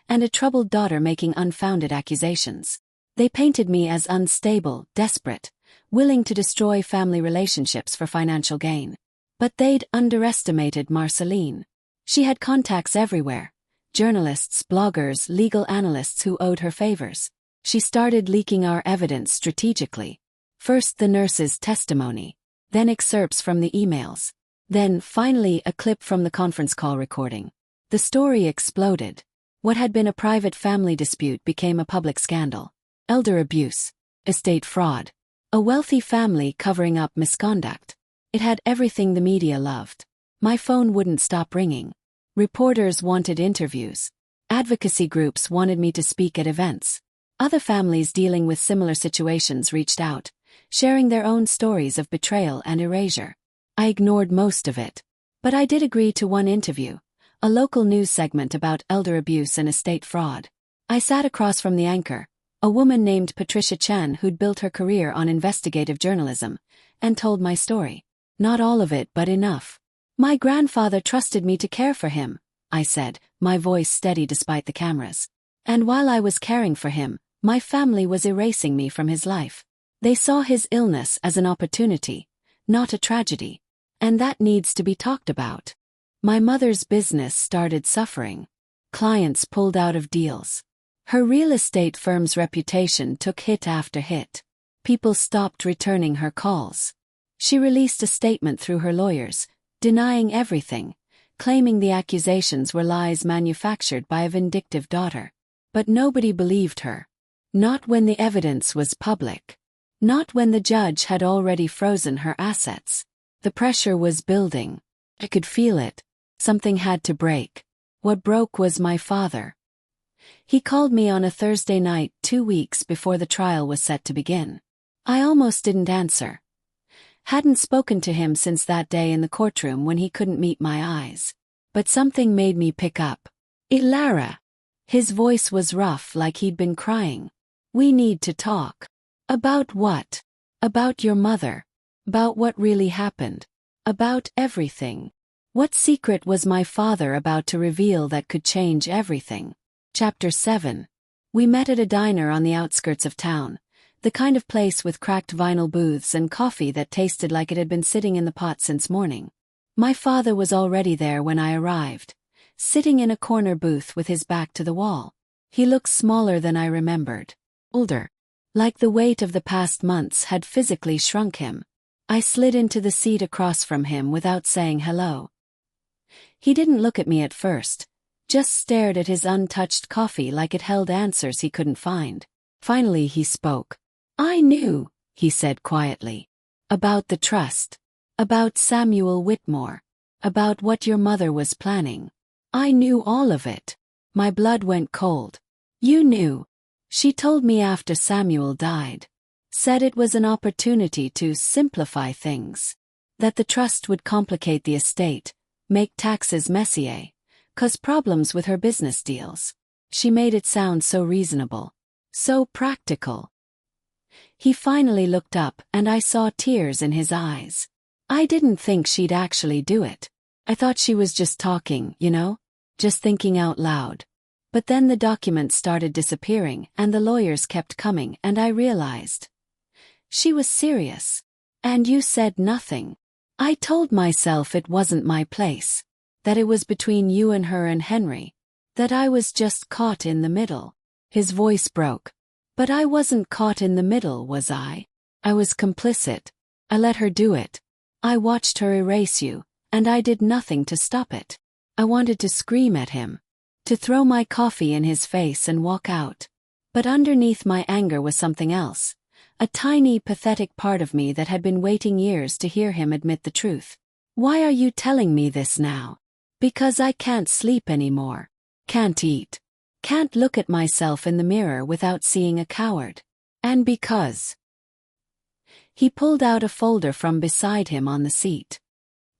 and a troubled daughter making unfounded accusations. They painted me as unstable, desperate, willing to destroy family relationships for financial gain. But they'd underestimated Marceline. She had contacts everywhere. Journalists, bloggers, legal analysts who owed her favors. She started leaking our evidence strategically. First the nurse's testimony, then excerpts from the emails. Then, finally, a clip from the conference call recording. The story exploded. What had been a private family dispute became a public scandal. Elder abuse. Estate fraud. A wealthy family covering up misconduct. It had everything the media loved. My phone wouldn't stop ringing. Reporters wanted interviews. Advocacy groups wanted me to speak at events. Other families dealing with similar situations reached out, sharing their own stories of betrayal and erasure. I ignored most of it. But I did agree to one interview, a local news segment about elder abuse and estate fraud. I sat across from the anchor, a woman named Patricia Chen who'd built her career on investigative journalism, and told my story. Not all of it, but enough. My grandfather trusted me to care for him, I said, my voice steady despite the cameras. And while I was caring for him, my family was erasing me from his life. They saw his illness as an opportunity, not a tragedy. And that needs to be talked about. My mother's business started suffering. Clients pulled out of deals. Her real estate firm's reputation took hit after hit. People stopped returning her calls. She released a statement through her lawyers, denying everything, claiming the accusations were lies manufactured by a vindictive daughter. But nobody believed her. Not when the evidence was public. Not when the judge had already frozen her assets. The pressure was building. I could feel it. Something had to break. What broke was my father. He called me on a Thursday night 2 weeks before the trial was set to begin. I almost didn't answer. Hadn't spoken to him since that day in the courtroom when he couldn't meet my eyes. But something made me pick up. Ilara. His voice was rough, like he'd been crying. We need to talk. About what? About your mother. About what really happened. About everything. What secret was my father about to reveal that could change everything? Chapter 7. We met at a diner on the outskirts of town, the kind of place with cracked vinyl booths and coffee that tasted like it had been sitting in the pot since morning. My father was already there when I arrived, sitting in a corner booth with his back to the wall. He looked smaller than I remembered, older, like the weight of the past months had physically shrunk him. I slid into the seat across from him without saying hello. He didn't look at me at first, just stared at his untouched coffee like it held answers he couldn't find. Finally he spoke. "I knew," he said quietly. "About the trust. About Samuel Whitmore. About what your mother was planning. I knew all of it." My blood went cold. "You knew?" "She told me after Samuel died. Said it was an opportunity to simplify things. That the trust would complicate the estate, make taxes messier, cause problems with her business deals. She made it sound so reasonable. So practical." He finally looked up and I saw tears in his eyes. I didn't think she'd actually do it. I thought she was just talking, just thinking out loud. But then the documents started disappearing and the lawyers kept coming and I realized. She was serious. "And you said nothing." I told myself it wasn't my place. That it was between you and her and Henry. That I was just caught in the middle. His voice broke. "But I wasn't caught in the middle, was I? I was complicit. I let her do it. I watched her erase you, and I did nothing to stop it." I wanted to scream at him. To throw my coffee in his face and walk out. But underneath my anger was something else. A tiny, pathetic part of me that had been waiting years to hear him admit the truth. "Why are you telling me this now?" "Because I can't sleep anymore. Can't eat. Can't look at myself in the mirror without seeing a coward. And because..." He pulled out a folder from beside him on the seat.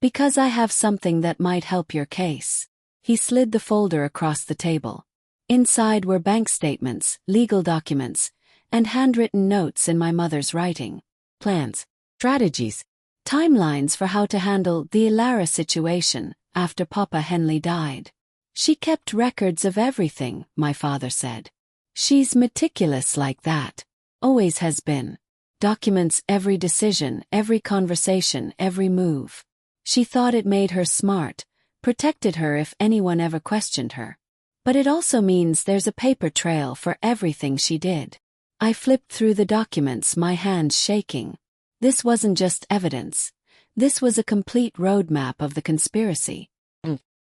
"Because I have something that might help your case." He slid the folder across the table. Inside were bank statements, legal documents, and handwritten notes in my mother's writing. Plans, strategies, timelines for how to handle the Lara situation after Papa Henley died. "She kept records of everything," my father said. "She's meticulous like that. Always has been. Documents every decision, every conversation, every move. She thought it made her smart, protected her if anyone ever questioned her. But it also means there's a paper trail for everything she did." I flipped through the documents, my hands shaking. This wasn't just evidence. This was a complete roadmap of the conspiracy.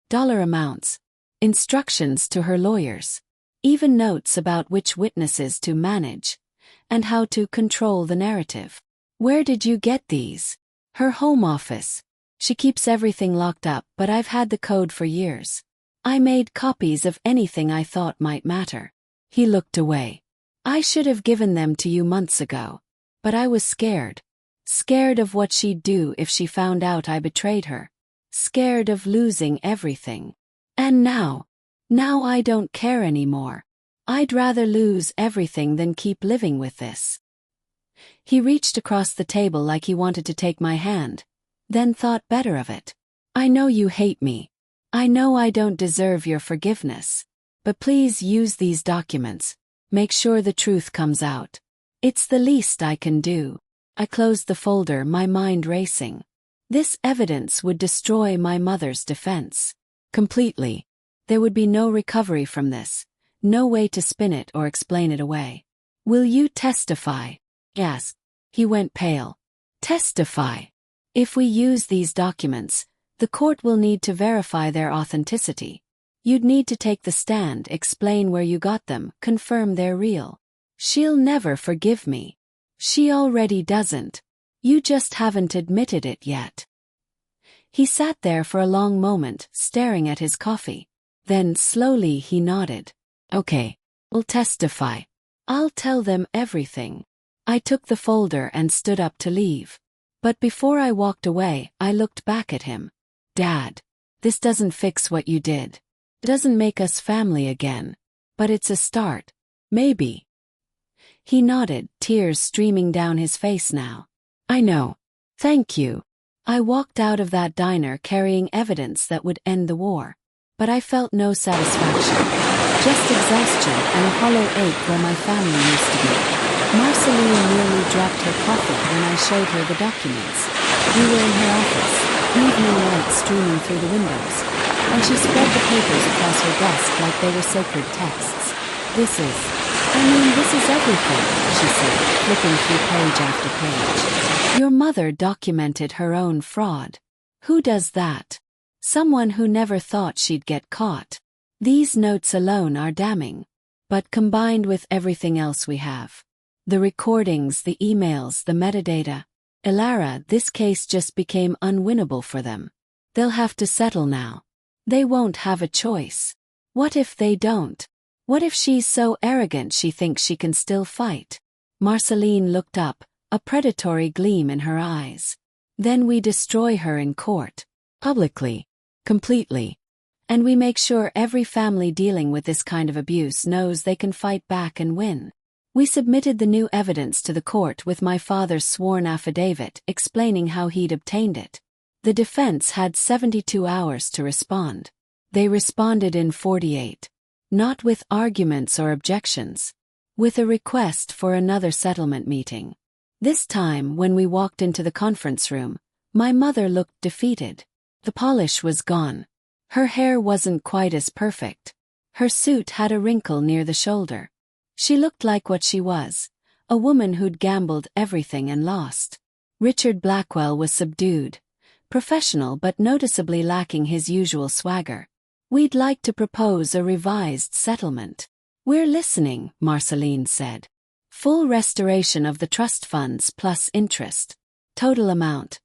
Dollar amounts. Instructions to her lawyers. Even notes about which witnesses to manage. And how to control the narrative. "Where did you get these?" "Her home office. She keeps everything locked up, but I've had the code for years. I made copies of anything I thought might matter." He looked away. "I should have given them to you months ago. But I was scared. Scared of what she'd do if she found out I betrayed her. Scared of losing everything. And now I don't care anymore. I'd rather lose everything than keep living with this." He reached across the table like he wanted to take my hand, then thought better of it. "I know you hate me. I know I don't deserve your forgiveness. But please use these documents. Make sure the truth comes out. It's the least I can do." I closed the folder, my mind racing. This evidence would destroy my mother's defense. Completely. There would be no recovery from this. No way to spin it or explain it away. "Will you testify?" Yes. He went pale. "Testify? If we use these documents, the court will need to verify their authenticity. You'd need to take the stand, explain where you got them, confirm they're real. She'll never forgive me. She already doesn't. You just haven't admitted it yet." He sat there for a long moment, staring at his coffee. Then slowly he nodded. "Okay, I'll testify. I'll tell them everything." I took the folder and stood up to leave. But before I walked away, I looked back at him. "Dad, this doesn't fix what you did. Doesn't make us family again. But it's a start. Maybe." He nodded, tears streaming down his face now. "I know. Thank you." I walked out of that diner carrying evidence that would end the war. But I felt no satisfaction. Just exhaustion and a hollow ache where my family used to be. Marceline nearly dropped her coffee when I showed her the documents. We were in her office, evening light streaming through the windows, and she spread the papers across her desk like they were sacred texts. This is everything, she said, flipping through page after page. Your mother documented her own fraud. Who does that? Someone who never thought she'd get caught. These notes alone are damning. But combined with everything else we have, the recordings, the emails, the metadata, Elara, this case just became unwinnable for them. They'll have to settle now. They won't have a choice. What if they don't? What if she's so arrogant she thinks she can still fight? Marceline looked up, a predatory gleam in her eyes. Then we destroy her in court. Publicly. Completely. And we make sure every family dealing with this kind of abuse knows they can fight back and win. We submitted the new evidence to the court with my father's sworn affidavit explaining how he'd obtained it. The defense had 72 hours to respond. They responded in 48. Not with arguments or objections. With a request for another settlement meeting. This time, when we walked into the conference room, my mother looked defeated. The polish was gone. Her hair wasn't quite as perfect. Her suit had a wrinkle near the shoulder. She looked like what she was, a woman who'd gambled everything and lost. Richard Blackwell was subdued, professional but noticeably lacking his usual swagger. We'd like to propose a revised settlement. We're listening, Marceline said. Full restoration of the trust funds plus interest. Total amount: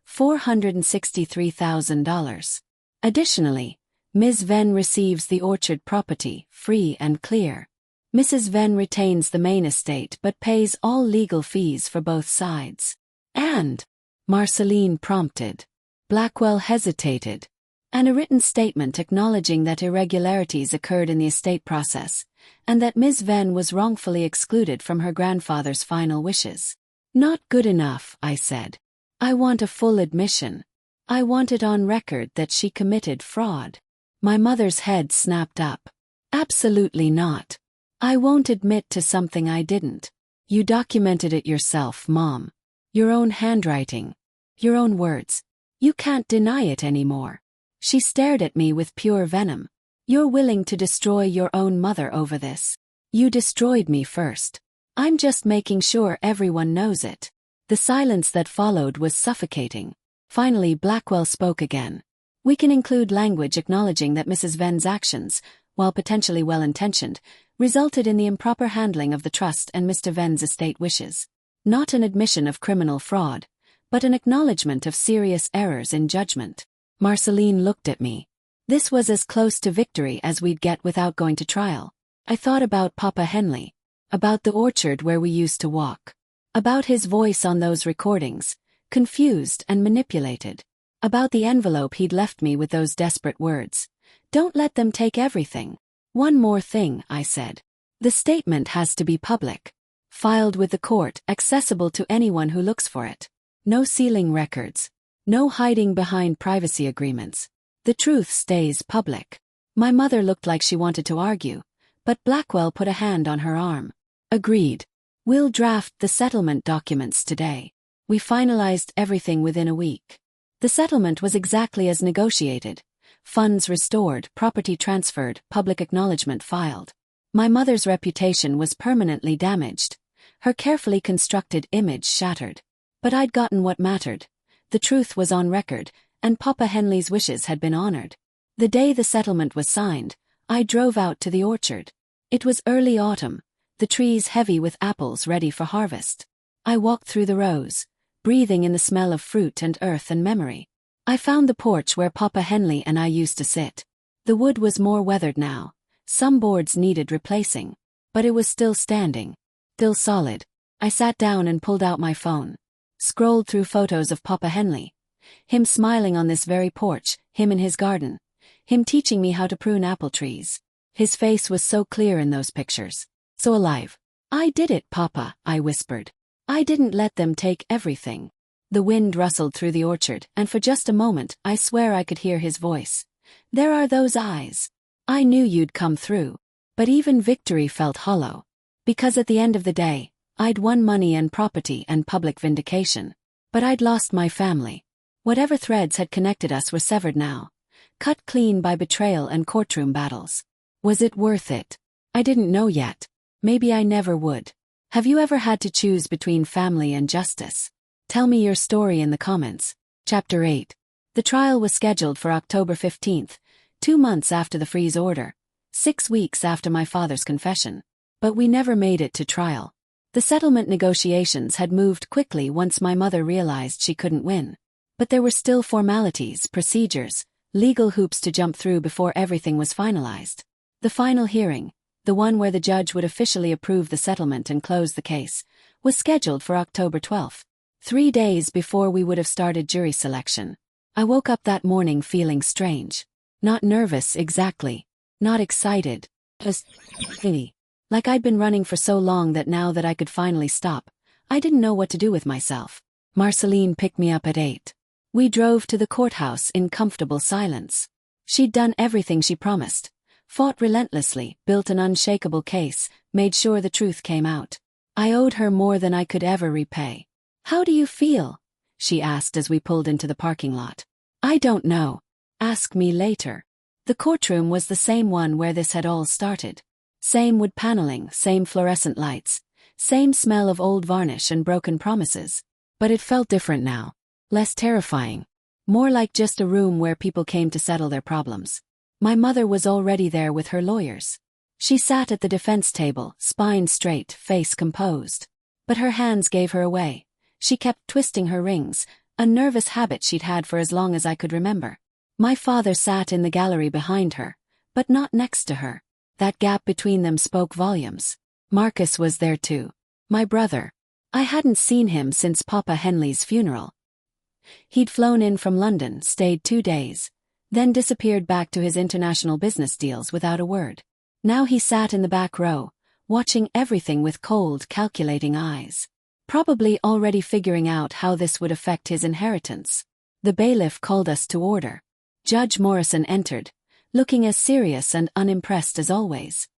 $463,000. Additionally, Ms. Venn receives the orchard property, free and clear. Mrs. Venn retains the main estate but pays all legal fees for both sides. And, Marceline prompted. Blackwell hesitated. And a written statement acknowledging that irregularities occurred in the estate process, and that Ms. Venn was wrongfully excluded from her grandfather's final wishes. Not good enough, I said. I want a full admission. I want it on record that she committed fraud. My mother's head snapped up. Absolutely not. I won't admit to something I didn't. You documented it yourself, Mom. Your own handwriting. Your own words. You can't deny it anymore. She stared at me with pure venom. You're willing to destroy your own mother over this. You destroyed me first. I'm just making sure everyone knows it. The silence that followed was suffocating. Finally, Blackwell spoke again. We can include language acknowledging that Mrs. Venn's actions, while potentially well-intentioned, resulted in the improper handling of the trust and Mr. Venn's estate wishes. Not an admission of criminal fraud, but an acknowledgement of serious errors in judgment. Marceline looked at me. This was as close to victory as we'd get without going to trial. I thought about Papa Henley, about the orchard where we used to walk, about his voice on those recordings, confused and manipulated, about the envelope he'd left me with those desperate words. Don't let them take everything. One more thing, I said. The statement has to be public. Filed with the court, accessible to anyone who looks for it. No sealing records. No hiding behind privacy agreements. The truth stays public. My mother looked like she wanted to argue, but Blackwell put a hand on her arm. Agreed. We'll draft the settlement documents today. We finalized everything within a week. The settlement was exactly as negotiated. Funds restored, property transferred, public acknowledgement filed. My mother's reputation was permanently damaged. Her carefully constructed image shattered. But I'd gotten what mattered. The truth was on record, and Papa Henley's wishes had been honored. The day the settlement was signed, I drove out to the orchard. It was early autumn, the trees heavy with apples ready for harvest. I walked through the rows, breathing in the smell of fruit and earth and memory. I found the porch where Papa Henley and I used to sit. The wood was more weathered now. Some boards needed replacing. But it was still standing. Still solid. I sat down and pulled out my phone. Scrolled through photos of Papa Henley. Him smiling on this very porch, him in his garden. Him teaching me how to prune apple trees. His face was so clear in those pictures. So alive. I did it, Papa, I whispered. I didn't let them take everything. The wind rustled through the orchard, and for just a moment, I swear I could hear his voice. There are those eyes. I knew you'd come through. But even victory felt hollow. Because at the end of the day, I'd won money and property and public vindication. But I'd lost my family. Whatever threads had connected us were severed now, cut clean by betrayal and courtroom battles. Was it worth it? I didn't know yet. Maybe I never would. Have you ever had to choose between family and justice? Tell me your story in the comments. Chapter 8. The trial was scheduled for October 15th, 2 months after the freeze order, 6 weeks after my father's confession. But we never made it to trial. The settlement negotiations had moved quickly once my mother realized she couldn't win. But there were still formalities, procedures, legal hoops to jump through before everything was finalized. The final hearing, the one where the judge would officially approve the settlement and close the case, was scheduled for October 12th, 3 days before we would have started jury selection. I woke up that morning feeling strange. Not nervous exactly. Not excited. Just like I'd been running for so long that now that I could finally stop, I didn't know what to do with myself. Marceline picked me up at 8. We drove to the courthouse in comfortable silence. She'd done everything she promised. Fought relentlessly, built an unshakable case, made sure the truth came out. I owed her more than I could ever repay. "How do you feel?" she asked as we pulled into the parking lot. "I don't know. Ask me later." The courtroom was the same one where this had all started. Same wood paneling, same fluorescent lights, same smell of old varnish and broken promises. But it felt different now. Less terrifying. More like just a room where people came to settle their problems. My mother was already there with her lawyers. She sat at the defense table, spine straight, face composed. But her hands gave her away. She kept twisting her rings, a nervous habit she'd had for as long as I could remember. My father sat in the gallery behind her, but not next to her. That gap between them spoke volumes. Marcus was there too. My brother. I hadn't seen him since Papa Henley's funeral. He'd flown in from London, stayed 2 days, then disappeared back to his international business deals without a word. Now he sat in the back row, watching everything with cold, calculating eyes. Probably already figuring out how this would affect his inheritance. The bailiff called us to order. Judge Morrison entered, looking as serious and unimpressed as always.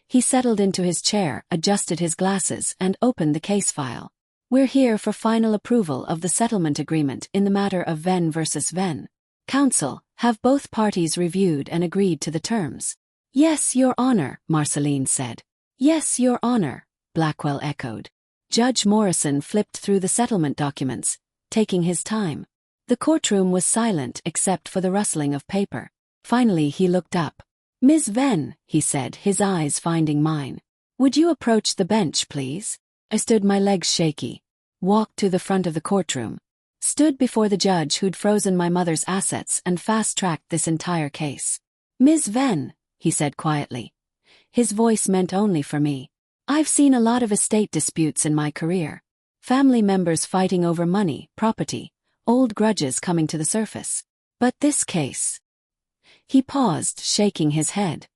He settled into his chair, adjusted his glasses, and opened the case file. "We're here for final approval of the settlement agreement in the matter of Venn versus Venn. Counsel, have both parties reviewed and agreed to the terms?" "Yes, Your Honor," Marceline said. "Yes, Your Honor," Blackwell echoed. Judge Morrison flipped through the settlement documents, taking his time. The courtroom was silent except for the rustling of paper. Finally he looked up. "Ms. Venn," he said, his eyes finding mine. "Would you approach the bench, please?" I stood, my legs shaky. Walked to the front of the courtroom. Stood before the judge who'd frozen my mother's assets and fast-tracked this entire case. "Ms. Venn," he said quietly. His voice meant only for me. "I've seen a lot of estate disputes in my career. Family members fighting over money, property, old grudges coming to the surface. But this case..." He paused, shaking his head.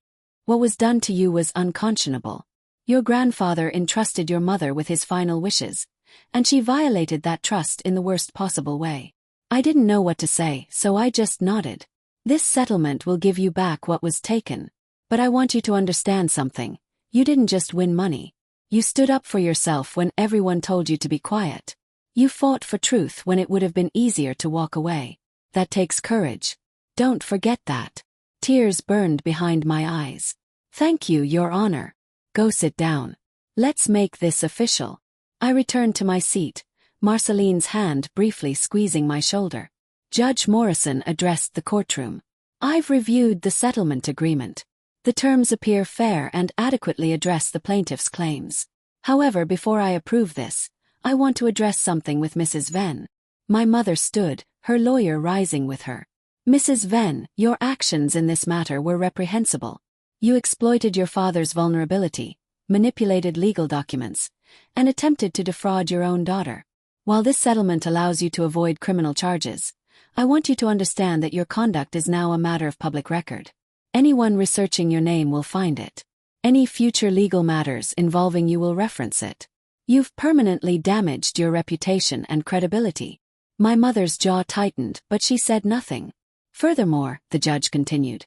"What was done to you was unconscionable. Your grandfather entrusted your mother with his final wishes, and she violated that trust in the worst possible way." I didn't know what to say, so I just nodded. "This settlement will give you back what was taken. But I want you to understand something. You didn't just win money. You stood up for yourself when everyone told you to be quiet. You fought for truth when it would have been easier to walk away. That takes courage. Don't forget that." Tears burned behind my eyes. "Thank you, Your Honor. Go sit down. Let's make this official." I returned to my seat, Marceline's hand briefly squeezing my shoulder. Judge Morrison addressed the courtroom. "I've reviewed the settlement agreement. The terms appear fair and adequately address the plaintiff's claims. However, before I approve this, I want to address something with Mrs. Venn." My mother stood, her lawyer rising with her. "Mrs. Venn, your actions in this matter were reprehensible. You exploited your father's vulnerability, manipulated legal documents, and attempted to defraud your own daughter. While this settlement allows you to avoid criminal charges, I want you to understand that your conduct is now a matter of public record. Anyone researching your name will find it. Any future legal matters involving you will reference it. You've permanently damaged your reputation and credibility." My mother's jaw tightened, but she said nothing. "Furthermore," the judge continued,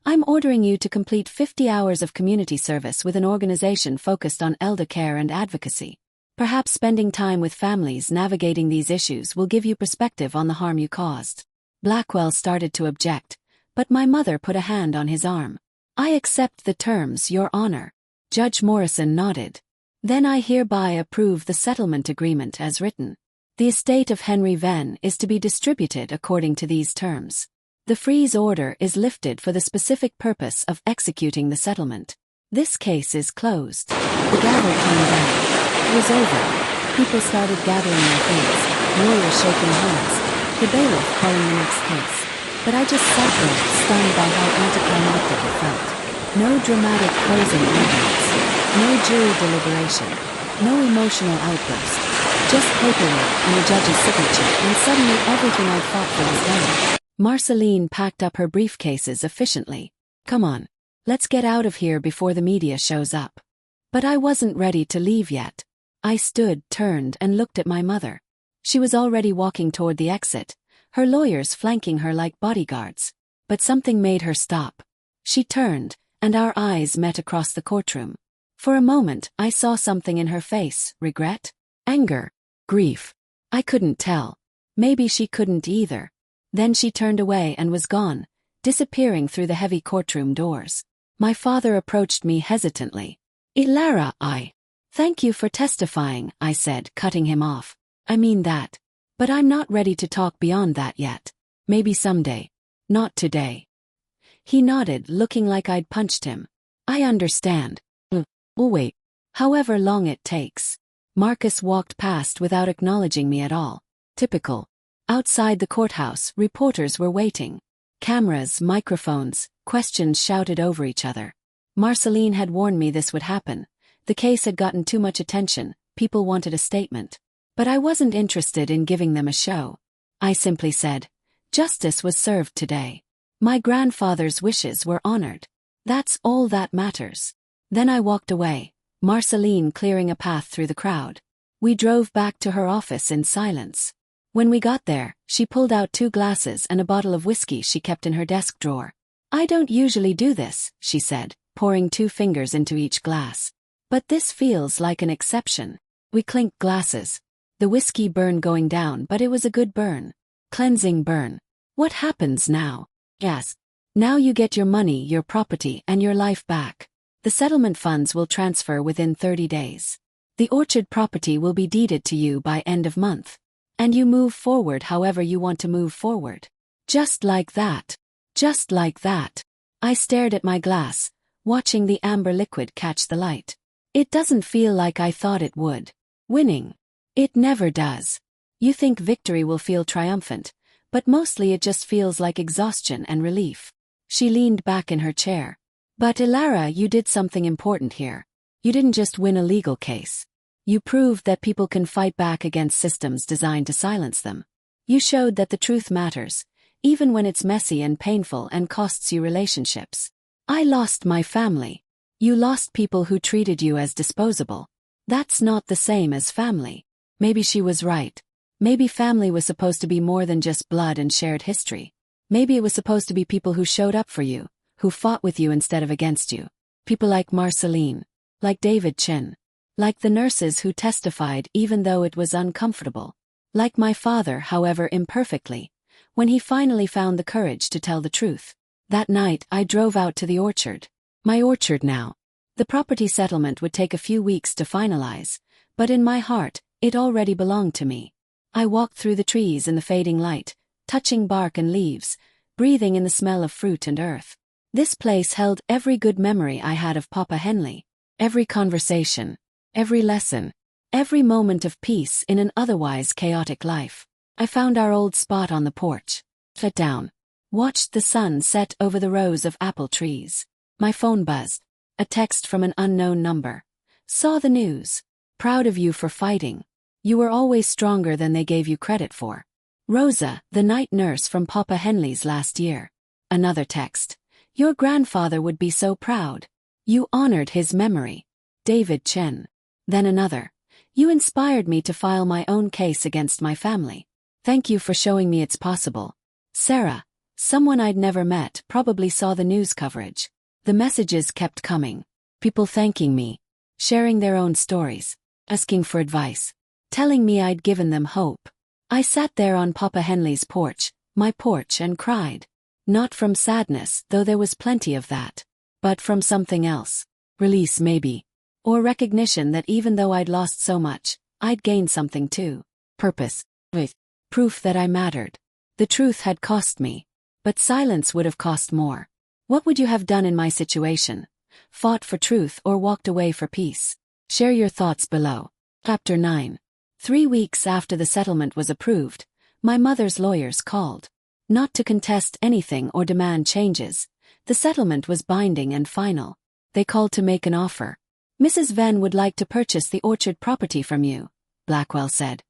I'm ordering you to complete 50 hours of community service with an organization focused on elder care and advocacy. Perhaps spending time with families navigating these issues will give you perspective on the harm you caused. Blackwell started to object, but my mother put a hand on his arm. I accept the terms, Your Honor. Judge Morrison nodded. Then I hereby approve the settlement agreement as written. The estate of Henry Venn is to be distributed according to these terms. The freeze order is lifted for the specific purpose of executing the settlement. This case is closed. The gavel came down. It was over. People started gathering their things, lawyers shaking hands, the bailiff calling the next case. But I just sat there, stunned by how anticlimactic it felt. No dramatic closing arguments. No jury deliberation. No emotional outburst. Just paperwork and a judge's signature, and suddenly everything I'd fought for was done. Marceline packed up her briefcases efficiently. Come on. Let's get out of here before the media shows up. But I wasn't ready to leave yet. I stood, turned, and looked at my mother. She was already walking toward the exit, her lawyers flanking her like bodyguards. But something made her stop. She turned, and our eyes met across the courtroom. For a moment, I saw something in her face: regret, anger, grief. I couldn't tell. Maybe she couldn't either. Then she turned away and was gone, disappearing through the heavy courtroom doors. My father approached me hesitantly. Ilara, Thank you for testifying, I said, cutting him off. I mean that. But I'm not ready to talk beyond that yet. Maybe someday. Not today. He nodded, looking like I'd punched him. I understand. We'll wait. However long it takes. Marcus walked past without acknowledging me at all. Typical. Outside the courthouse, reporters were waiting. Cameras, microphones, questions shouted over each other. Marceline had warned me this would happen. The case had gotten too much attention, people wanted a statement. But I wasn't interested in giving them a show. I simply said, justice was served today. My grandfather's wishes were honored. That's all that matters. Then I walked away, Marceline clearing a path through the crowd. We drove back to her office in silence. When we got there, she pulled out 2 glasses and a bottle of whiskey she kept in her desk drawer. I don't usually do this, she said, pouring 2 fingers into each glass. But this feels like an exception. We clinked glasses. The whiskey burned going down, but it was a good burn. Cleansing burn. What happens now? Yes. Now you get your money, your property, and your life back. The settlement funds will transfer within 30 days. The orchard property will be deeded to you by end of month. And you move forward however you want to move forward. Just like that. Just like that. I stared at my glass, watching the amber liquid catch the light. It doesn't feel like I thought it would. Winning. It never does. You think victory will feel triumphant, but mostly it just feels like exhaustion and relief. She leaned back in her chair. But Ilara, you did something important here. You didn't just win a legal case. You proved that people can fight back against systems designed to silence them. You showed that the truth matters, even when it's messy and painful and costs you relationships. I lost my family. You lost people who treated you as disposable. That's not the same as family. Maybe she was right. Maybe family was supposed to be more than just blood and shared history. Maybe it was supposed to be people who showed up for you, who fought with you instead of against you. People like Marceline, like David Chin, like the nurses who testified even though it was uncomfortable, like my father, however imperfectly, when he finally found the courage to tell the truth. That night I drove out to the orchard. My orchard now. The property settlement would take a few weeks to finalize, but in my heart, it already belonged to me. I walked through the trees in the fading light, touching bark and leaves, breathing in the smell of fruit and earth. This place held every good memory I had of Papa Henley, every conversation, every lesson, every moment of peace in an otherwise chaotic life. I found our old spot on the porch, sat down, watched the sun set over the rows of apple trees. My phone buzzed. A text from an unknown number. Saw the news. Proud of you for fighting. You were always stronger than they gave you credit for. Rosa, the night nurse from Papa Henley's last year. Another text. Your grandfather would be so proud. You honored his memory. David Chen. Then another. You inspired me to file my own case against my family. Thank you for showing me it's possible. Sarah. Someone I'd never met probably saw the news coverage. The messages kept coming. People thanking me, sharing their own stories, asking for advice, telling me I'd given them hope. I sat there on Papa Henley's porch, my porch, and cried. Not from sadness, though there was plenty of that, but from something else. Release maybe. Or recognition that even though I'd lost so much, I'd gained something too. Purpose. With proof that I mattered. The truth had cost me. But silence would have cost more. What would you have done in my situation? Fought for truth or walked away for peace? Share your thoughts below. Chapter 9. 3 weeks after the settlement was approved, my mother's lawyers called. Not to contest anything or demand changes. The settlement was binding and final. They called to make an offer. Mrs. Venn would like to purchase the orchard property from you, Blackwell said,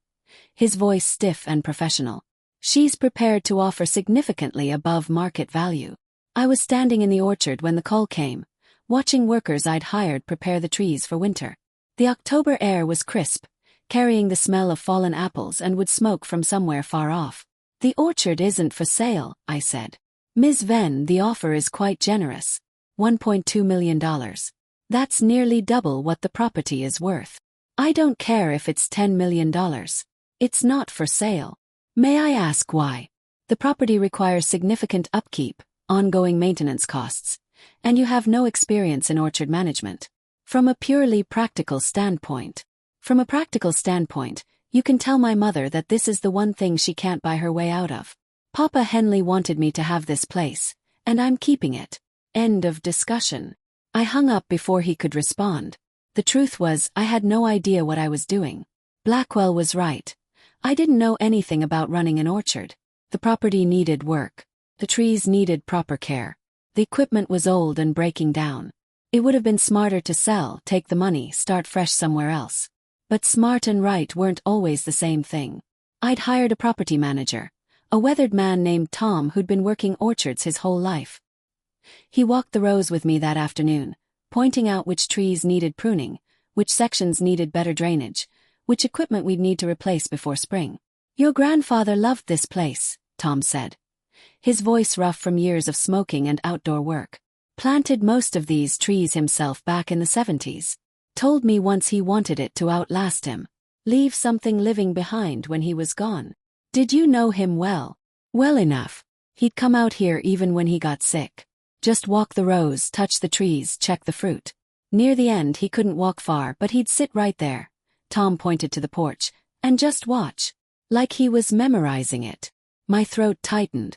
his voice stiff and professional. She's prepared to offer significantly above market value. I was standing in the orchard when the call came, watching workers I'd hired prepare the trees for winter. The October air was crisp, carrying the smell of fallen apples and wood smoke from somewhere far off. The orchard isn't for sale, I said. Ms. Venn, the offer is quite generous. $1.2 million. That's nearly double what the property is worth. I don't care if it's $10 million. It's not for sale. May I ask why? The property requires significant upkeep, ongoing maintenance costs, and you have no experience in orchard management. From a purely practical standpoint. From a practical standpoint, you can tell my mother that this is the one thing she can't buy her way out of. Papa Henley wanted me to have this place, and I'm keeping it. End of discussion. I hung up before he could respond. The truth was, I had no idea what I was doing. Blackwell was right. I didn't know anything about running an orchard. The property needed work. The trees needed proper care. The equipment was old and breaking down. It would have been smarter to sell, take the money, start fresh somewhere else. But smart and right weren't always the same thing. I'd hired a property manager, a weathered man named Tom who'd been working orchards his whole life. He walked the rows with me that afternoon, pointing out which trees needed pruning, which sections needed better drainage, which equipment we'd need to replace before spring. Your grandfather loved this place, Tom said. His voice rough from years of smoking and outdoor work. Planted most of these trees himself back in the 70s. Told me once he wanted it to outlast him. Leave something living behind when he was gone. Did you know him well? Well enough. He'd come out here even when he got sick. Just walk the rows, touch the trees, check the fruit. Near the end he couldn't walk far, but he'd sit right there. Tom pointed to the porch, and just watch. Like he was memorizing it. My throat tightened.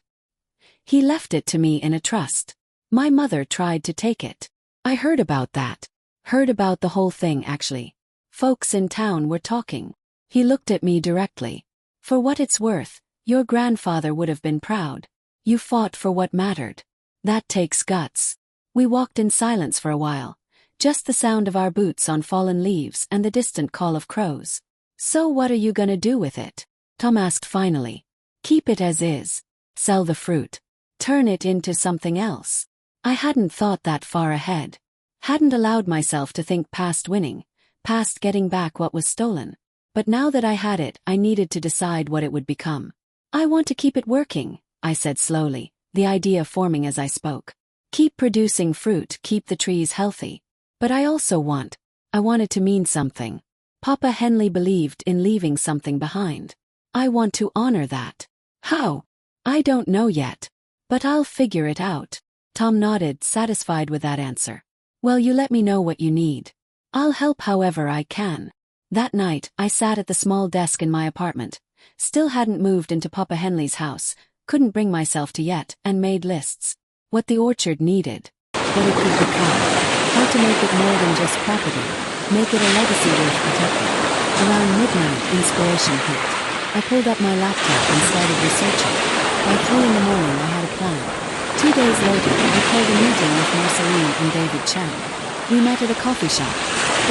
He left it to me in a trust. My mother tried to take it. I heard about that. Heard about the whole thing actually. Folks in town were talking. He looked at me directly. For what it's worth, your grandfather would have been proud. You fought for what mattered. That takes guts. We walked in silence for a while. Just the sound of our boots on fallen leaves and the distant call of crows. So what are you gonna do with it? Tom asked finally. Keep it as is. Sell the fruit. Turn it into something else. I hadn't thought that far ahead. Hadn't allowed myself to think past winning, past getting back what was stolen. But now that I had it, I needed to decide what it would become. I want to keep it working, I said slowly, the idea forming as I spoke. Keep producing fruit, keep the trees healthy. But I also want it to mean something. Papa Henley believed in leaving something behind. I want to honor that. How? I don't know yet. But I'll figure it out. Tom nodded, satisfied with that answer. Well, you let me know what you need. I'll help however I can. That night, I sat at the small desk in my apartment. Still hadn't moved into Papa Henley's house, couldn't bring myself to yet, and made lists. What the orchard needed. What it could become. How to make it more than just property. Make it a legacy worth protecting. Around midnight, inspiration hit. I pulled up my laptop and started researching. By 3 in the morning, I had a plan. 2 days later, I called a meeting with Marceline and David Chang. We met at a coffee shop.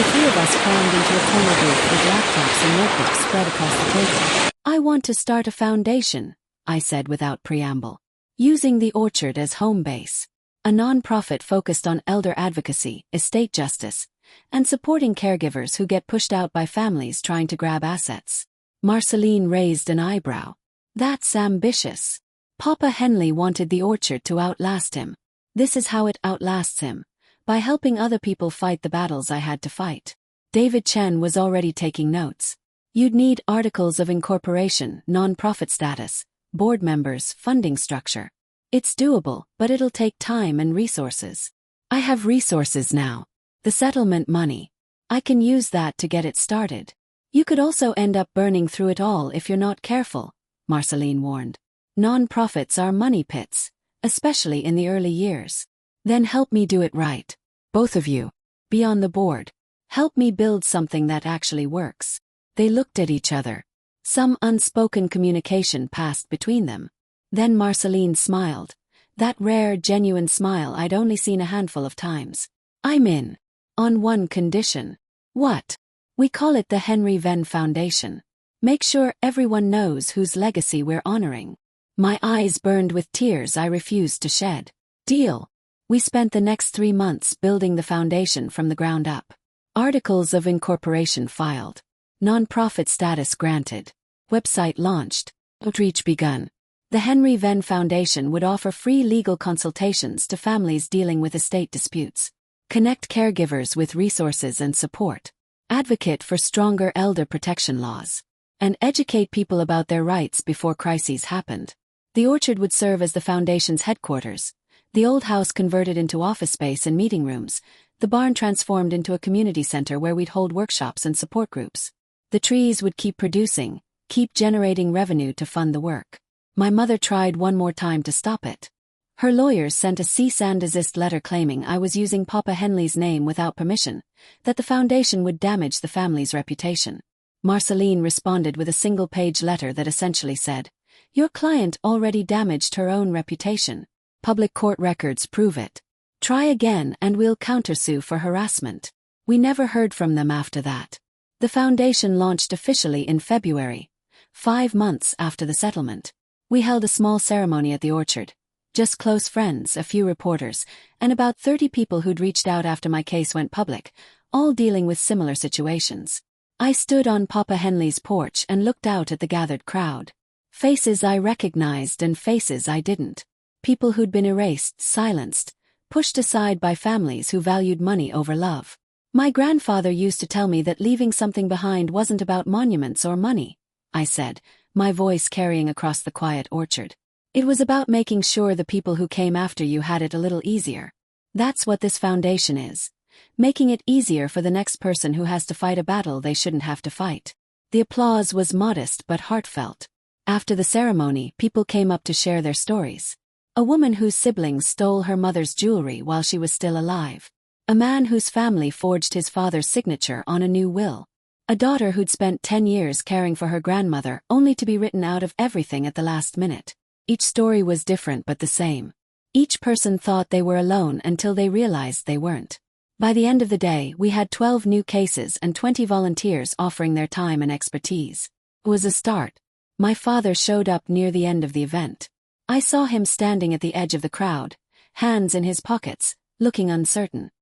The 3 of us crammed into a corner booth with laptops and notebooks spread across the table. I want to start a foundation, I said without preamble. Using the orchard as home base. A non-profit focused on elder advocacy, estate justice, and supporting caregivers who get pushed out by families trying to grab assets. Marceline raised an eyebrow. That's ambitious. Papa Henley wanted the orchard to outlast him. This is how it outlasts him. By helping other people fight the battles I had to fight. David Chen was already taking notes. You'd need articles of incorporation, non-profit status, board members, funding structure. It's doable, but it'll take time and resources. I have resources now. The settlement money. I can use that to get it started. You could also end up burning through it all if you're not careful, Marceline warned. Non-profits are money pits, especially in the early years. Then help me do it right. Both of you. Be on the board. Help me build something that actually works. They looked at each other. Some unspoken communication passed between them. Then Marceline smiled. That rare, genuine smile I'd only seen a handful of times. I'm in. On one condition. What? We call it the Henry Venn Foundation. Make sure everyone knows whose legacy we're honoring. My eyes burned with tears I refused to shed. Deal. We spent the next 3 months building the foundation from the ground up. Articles of incorporation filed. Non-profit status granted. Website launched. Outreach begun. The Henry Venn Foundation would offer free legal consultations to families dealing with estate disputes. Connect caregivers with resources and support. Advocate for stronger elder protection laws. And educate people about their rights before crises happened. The orchard would serve as the foundation's headquarters. The old house converted into office space and meeting rooms. The barn transformed into a community center where we'd hold workshops and support groups. The trees would keep producing, keep generating revenue to fund the work. My mother tried one more time to stop it. Her lawyers sent a cease and desist letter claiming I was using Papa Henley's name without permission, that the foundation would damage the family's reputation. Marceline responded with a single-page letter that essentially said, "Your client already damaged her own reputation. Public court records prove it. Try again and we'll countersue for harassment." We never heard from them after that. The foundation launched officially in February, 5 months after the settlement. We held a small ceremony at the orchard. Just close friends, a few reporters, and about 30 people who'd reached out after my case went public, all dealing with similar situations. I stood on Papa Henley's porch and looked out at the gathered crowd. Faces I recognized and faces I didn't. People who'd been erased, silenced, pushed aside by families who valued money over love. My grandfather used to tell me that leaving something behind wasn't about monuments or money, I said, my voice carrying across the quiet orchard. It was about making sure the people who came after you had it a little easier. That's what this foundation is. Making it easier for the next person who has to fight a battle they shouldn't have to fight. The applause was modest but heartfelt. After the ceremony, people came up to share their stories. A woman whose siblings stole her mother's jewelry while she was still alive. A man whose family forged his father's signature on a new will. A daughter who'd spent 10 years caring for her grandmother only to be written out of everything at the last minute. Each story was different but the same. Each person thought they were alone until they realized they weren't. By the end of the day, we had 12 new cases and 20 volunteers offering their time and expertise. It was a start. My father showed up near the end of the event. I saw him standing at the edge of the crowd, hands in his pockets, looking uncertain.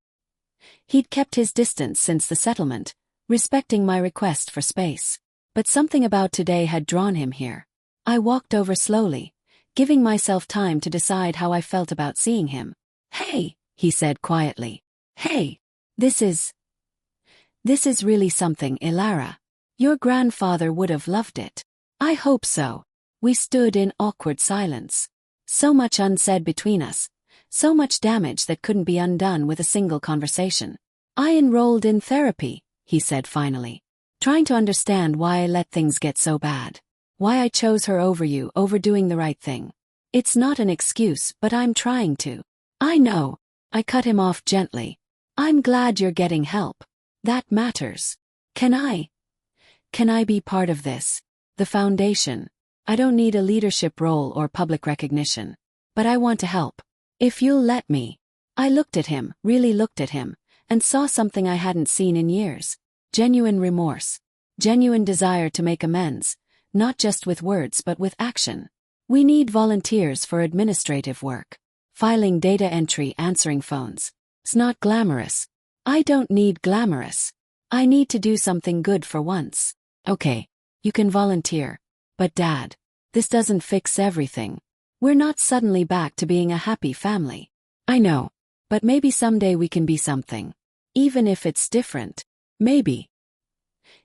He'd kept his distance since the settlement, respecting my request for space. But something about today had drawn him here. I walked over slowly, giving myself time to decide how I felt about seeing him. "Hey," he said quietly. "Hey, this is really something, Ilara. Your grandfather would have loved it." "I hope so." We stood in awkward silence. So much unsaid between us, so much damage that couldn't be undone with a single conversation. "I enrolled in therapy," he said finally. "Trying to understand why I let things get so bad. Why I chose her over you, over doing the right thing. It's not an excuse, but I'm trying to." "I know." I cut him off gently. "I'm glad you're getting help. That matters. Can I be part of this? The foundation. I don't need a leadership role or public recognition. But I want to help. If you'll let me." I looked at him, really looked at him, and saw something I hadn't seen in years. Genuine remorse. Genuine desire to make amends, not just with words but with action. "We need volunteers for administrative work. Filing data entry, answering phones. It's not glamorous. I don't need glamorous. I need to do something good for once." "Okay, you can volunteer. But Dad, this doesn't fix everything. We're not suddenly back to being a happy family. I know. But maybe someday we can be something. Even if it's different. Maybe.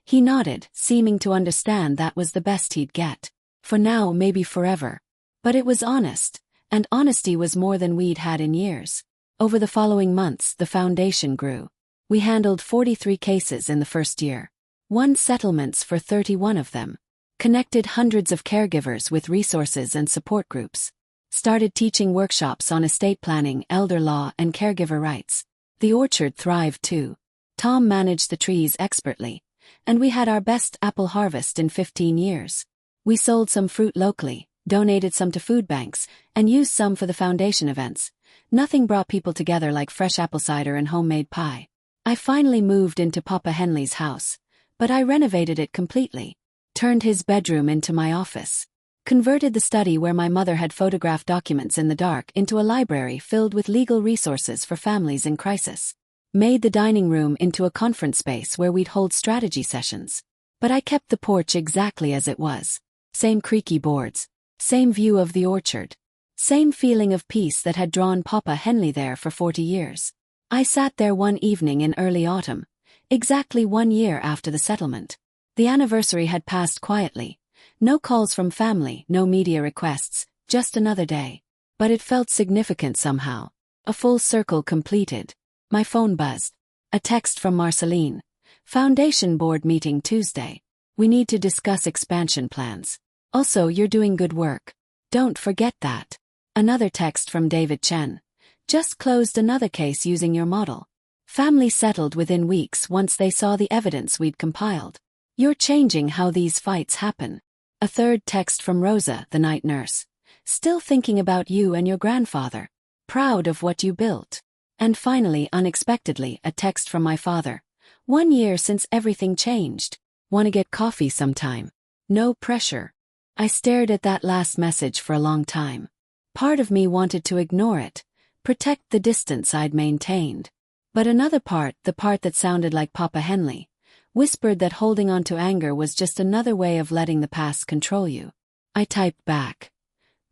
He nodded, seeming to understand that was the best he'd get. For now, maybe forever. But it was honest, and honesty was more than we'd had in years. Over the following months, the foundation grew. We handled 43 cases in the first year. Won settlements for 31 of them. Connected hundreds of caregivers with resources and support groups. Started teaching workshops on estate planning, elder law, and caregiver rights. The orchard thrived too. Tom managed the trees expertly, and we had our best apple harvest in 15 years. We sold some fruit locally, donated some to food banks, and used some for the foundation events. Nothing brought people together like fresh apple cider and homemade pie. I finally moved into Papa Henley's house, but I renovated it completely. Turned his bedroom into my office. Converted the study where my mother had photographed documents in the dark into a library filled with legal resources for families in crisis. Made the dining room into a conference space where we'd hold strategy sessions. But I kept the porch exactly as it was. Same creaky boards. Same view of the orchard. Same feeling of peace that had drawn Papa Henley there for 40 years. I sat there one evening in early autumn, exactly 1 year after the settlement. The anniversary had passed quietly. No calls from family, no media requests, just another day. But it felt significant somehow. A full circle completed. My phone buzzed. A text from Marceline. Foundation board meeting Tuesday. We need to discuss expansion plans. Also, you're doing good work. Don't forget that. Another text from David Chen. Just closed another case using your model. Family settled within weeks once they saw the evidence we'd compiled. You're changing how these fights happen. A third text from Rosa, the night nurse. Still thinking about you and your grandfather. Proud of what you built. And finally, unexpectedly, a text from my father. 1 year since everything changed. Wanna get coffee sometime? No pressure. I stared at that last message for a long time. Part of me wanted to ignore it. Protect the distance I'd maintained. But another part, the part that sounded like Papa Henley, whispered that holding on to anger was just another way of letting the past control you. I typed back.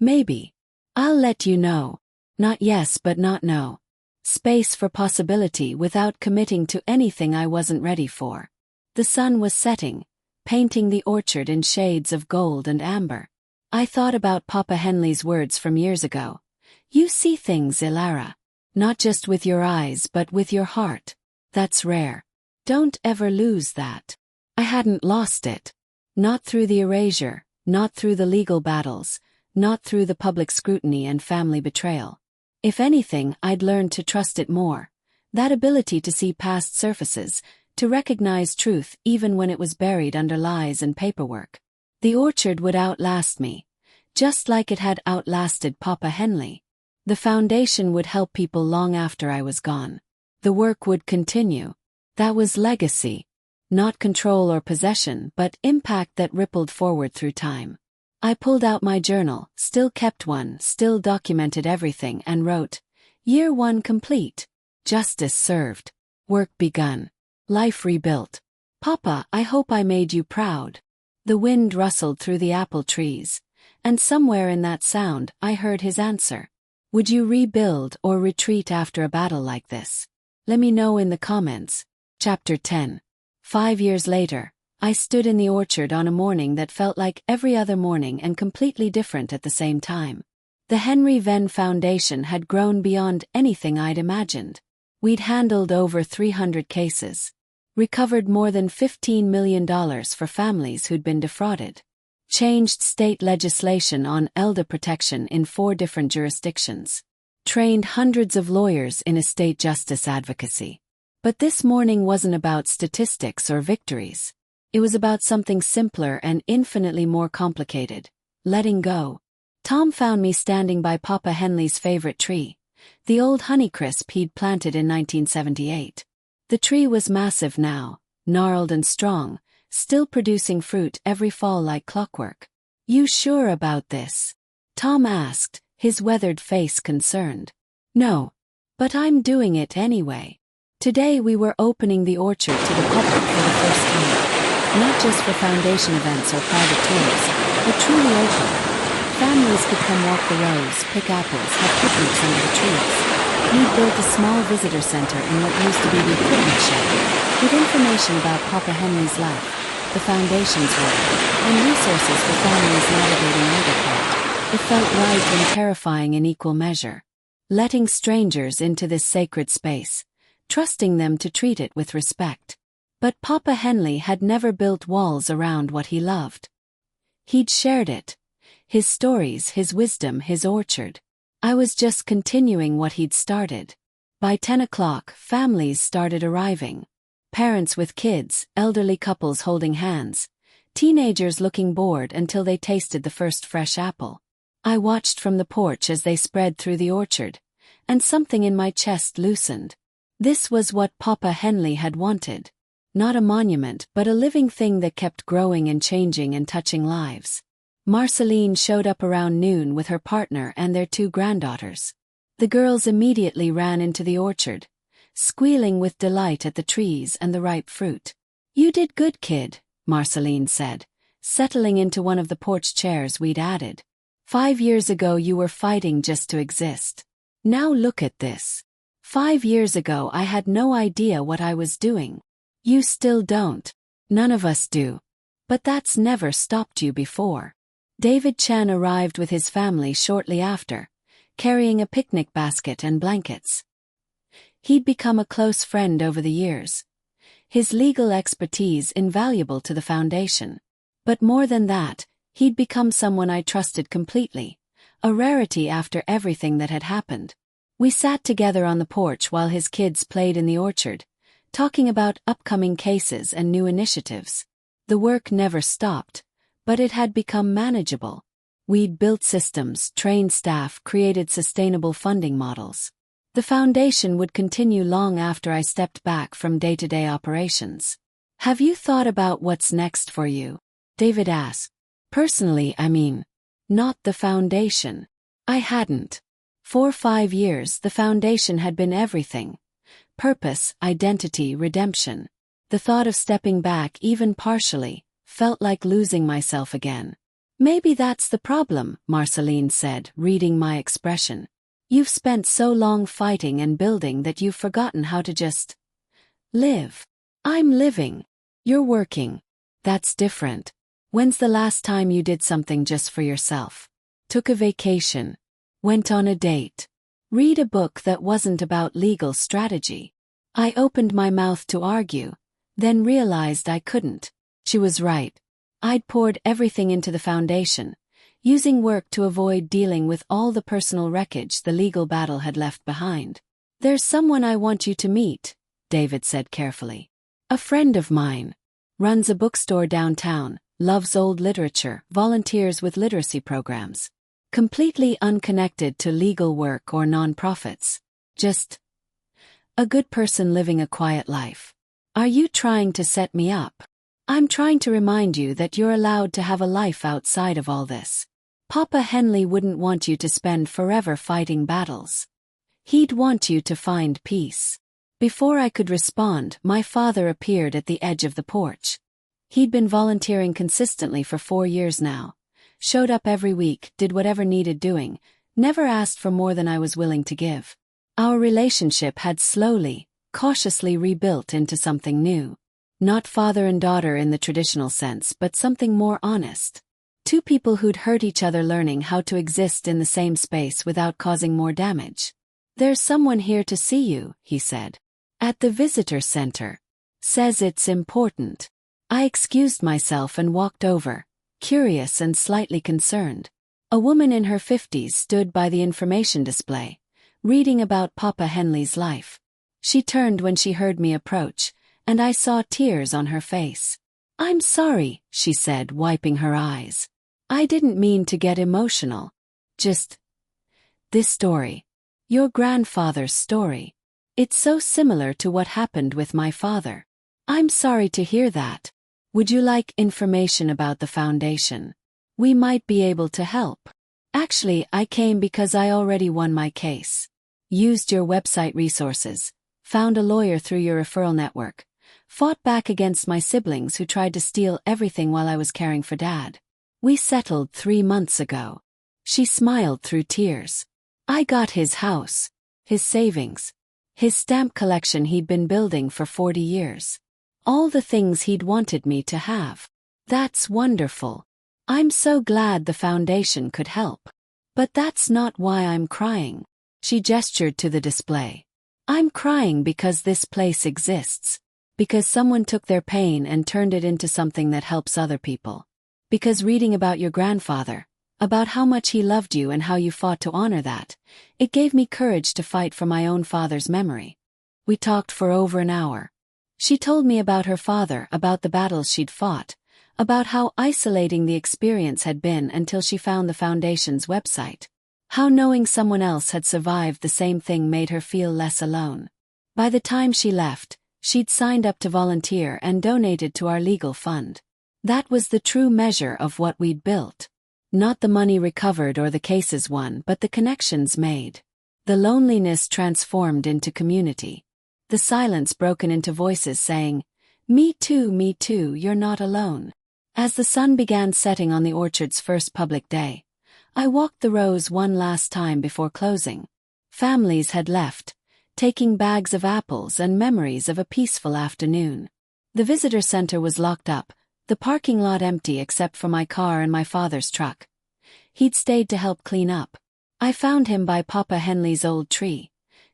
Maybe. I'll let you know. Not yes but not no. Space for possibility without committing to anything I wasn't ready for. The sun was setting, painting the orchard in shades of gold and amber. I thought about Papa Henley's words from years ago. You see things, Ilara. Not just with your eyes but with your heart. That's rare. Don't ever lose that. I hadn't lost it. Not through the erasure, not through the legal battles, not through the public scrutiny and family betrayal. If anything, I'd learned to trust it more. That ability to see past surfaces, to recognize truth even when it was buried under lies and paperwork. The orchard would outlast me, just like it had outlasted Papa Henley. The foundation would help people long after I was gone. The work would continue. That was legacy. Not control or possession, but impact that rippled forward through time. I pulled out my journal, still kept one, still documented everything, and wrote, Year 1 complete. Justice served. Work begun. Life rebuilt. Papa, I hope I made you proud. The wind rustled through the apple trees, and somewhere in that sound I heard his answer. Would you rebuild or retreat after a battle like this? Let me know in the comments. Chapter 10. 5 years later, I stood in the orchard on a morning that felt like every other morning and completely different at the same time. The Henry Venn Foundation had grown beyond anything I'd imagined. We'd handled over 300 cases. Recovered more than $15 million for families who'd been defrauded. Changed state legislation on elder protection in 4 different jurisdictions. Trained hundreds of lawyers in estate justice advocacy. But this morning wasn't about statistics or victories. It was about something simpler and infinitely more complicated. Letting go. Tom found me standing by Papa Henley's favorite tree, the old Honeycrisp he'd planted in 1978. The tree was massive now, gnarled and strong, still producing fruit every fall like clockwork. You sure about this? Tom asked, his weathered face concerned. No. But I'm doing it anyway. Today we were opening the orchard to the public for the first time. Not just for foundation events or private tours, but truly open. Families could come walk the rows, pick apples, have picnics under the trees. We'd built a small visitor center in what used to be the equipment shed, with information about Papa Henley's life, the foundation's work, and resources for families navigating older care. It felt right and terrifying in equal measure. Letting strangers into this sacred space, trusting them to treat it with respect. But Papa Henley had never built walls around what he loved. He'd shared it. His stories, his wisdom, his orchard. I was just continuing what he'd started. By 10 o'clock, families started arriving. Parents with kids, elderly couples holding hands, teenagers looking bored until they tasted the first fresh apple. I watched from the porch as they spread through the orchard, and something in my chest loosened. This was what Papa Henley had wanted. Not a monument, but a living thing that kept growing and changing and touching lives. Marceline showed up around noon with her partner and their 2 granddaughters. The girls immediately ran into the orchard, squealing with delight at the trees and the ripe fruit. "You did good, kid," Marceline said, settling into one of the porch chairs we'd added. "5 years ago you were fighting just to exist. Now look at this. 5 years ago I had no idea what I was doing. You still don't. None of us do. But that's never stopped you before." David Chen arrived with his family shortly after, carrying a picnic basket and blankets. He'd become a close friend over the years, his legal expertise invaluable to the foundation. But more than that, he'd become someone I trusted completely, a rarity after everything that had happened. We sat together on the porch while his kids played in the orchard, talking about upcoming cases and new initiatives. The work never stopped, but it had become manageable. We'd built systems, trained staff, created sustainable funding models. The foundation would continue long after I stepped back from day-to-day operations. "Have you thought about what's next for you?" David asked. "Personally, I mean. Not the foundation." I hadn't. For 5 years, the foundation had been everything. Purpose, identity, redemption. The thought of stepping back, even partially, felt like losing myself again. "Maybe that's the problem," Marceline said, reading my expression. "You've spent so long fighting and building that you've forgotten how to just live." "I'm living. You're working. That's different. When's the last time you did something just for yourself? Took a vacation? Went on a date? Read a book that wasn't about legal strategy?" I opened my mouth to argue, then realized I couldn't. She was right. I'd poured everything into the foundation, using work to avoid dealing with all the personal wreckage the legal battle had left behind. "There's someone I want you to meet," David said carefully. "A friend of mine. Runs a bookstore downtown, loves old literature, volunteers with literacy programs. Completely unconnected to legal work or nonprofits. Just a good person living a quiet life." "Are you trying to set me up?" "I'm trying to remind you that you're allowed to have a life outside of all this. Papa Henley wouldn't want you to spend forever fighting battles. He'd want you to find peace." Before I could respond, my father appeared at the edge of the porch. He'd been volunteering consistently for 4 years now. Showed up every week, did whatever needed doing, never asked for more than I was willing to give. Our relationship had slowly, cautiously rebuilt into something new. Not father and daughter in the traditional sense, but something more honest. 2 people who'd hurt each other learning how to exist in the same space without causing more damage. "There's someone here to see you," he said. "At the visitor center. Says it's important." I excused myself and walked over, curious and slightly concerned. A woman in her 50s stood by the information display, reading about Papa Henley's life. She turned when she heard me approach, and I saw tears on her face. "I'm sorry," she said, wiping her eyes. "I didn't mean to get emotional. Just this story. Your grandfather's story. It's so similar to what happened with my father." "I'm sorry to hear that. Would you like information about the foundation? We might be able to help." "Actually, I came because I already won my case. Used your website resources, found a lawyer through your referral network. Fought back against my siblings who tried to steal everything while I was caring for Dad. We settled 3 months ago." She smiled through tears. I got his house, his savings, his stamp collection he'd been building for 40 years. All the things he'd wanted me to have. That's wonderful. I'm so glad the foundation could help. But that's not why I'm crying. She gestured to the display. I'm crying because this place exists. Because someone took their pain and turned it into something that helps other people. Because reading about your grandfather, about how much he loved you and how you fought to honor that, it gave me courage to fight for my own father's memory. We talked for over an hour. She told me about her father, about the battles she'd fought, about how isolating the experience had been until she found the foundation's website. How knowing someone else had survived the same thing made her feel less alone. By the time she left, she'd signed up to volunteer and donated to our legal fund. That was the true measure of what we'd built. Not the money recovered or the cases won, but the connections made. The loneliness transformed into community. The silence broken into voices saying, me too, you're not alone. As the sun began setting on the orchard's first public day, I walked the rows one last time before closing. Families had left, taking bags of apples and memories of a peaceful afternoon. The visitor center was locked up, the parking lot empty except for my car and my father's truck. He'd stayed to help clean up. I found him by Papa Henley's old tree,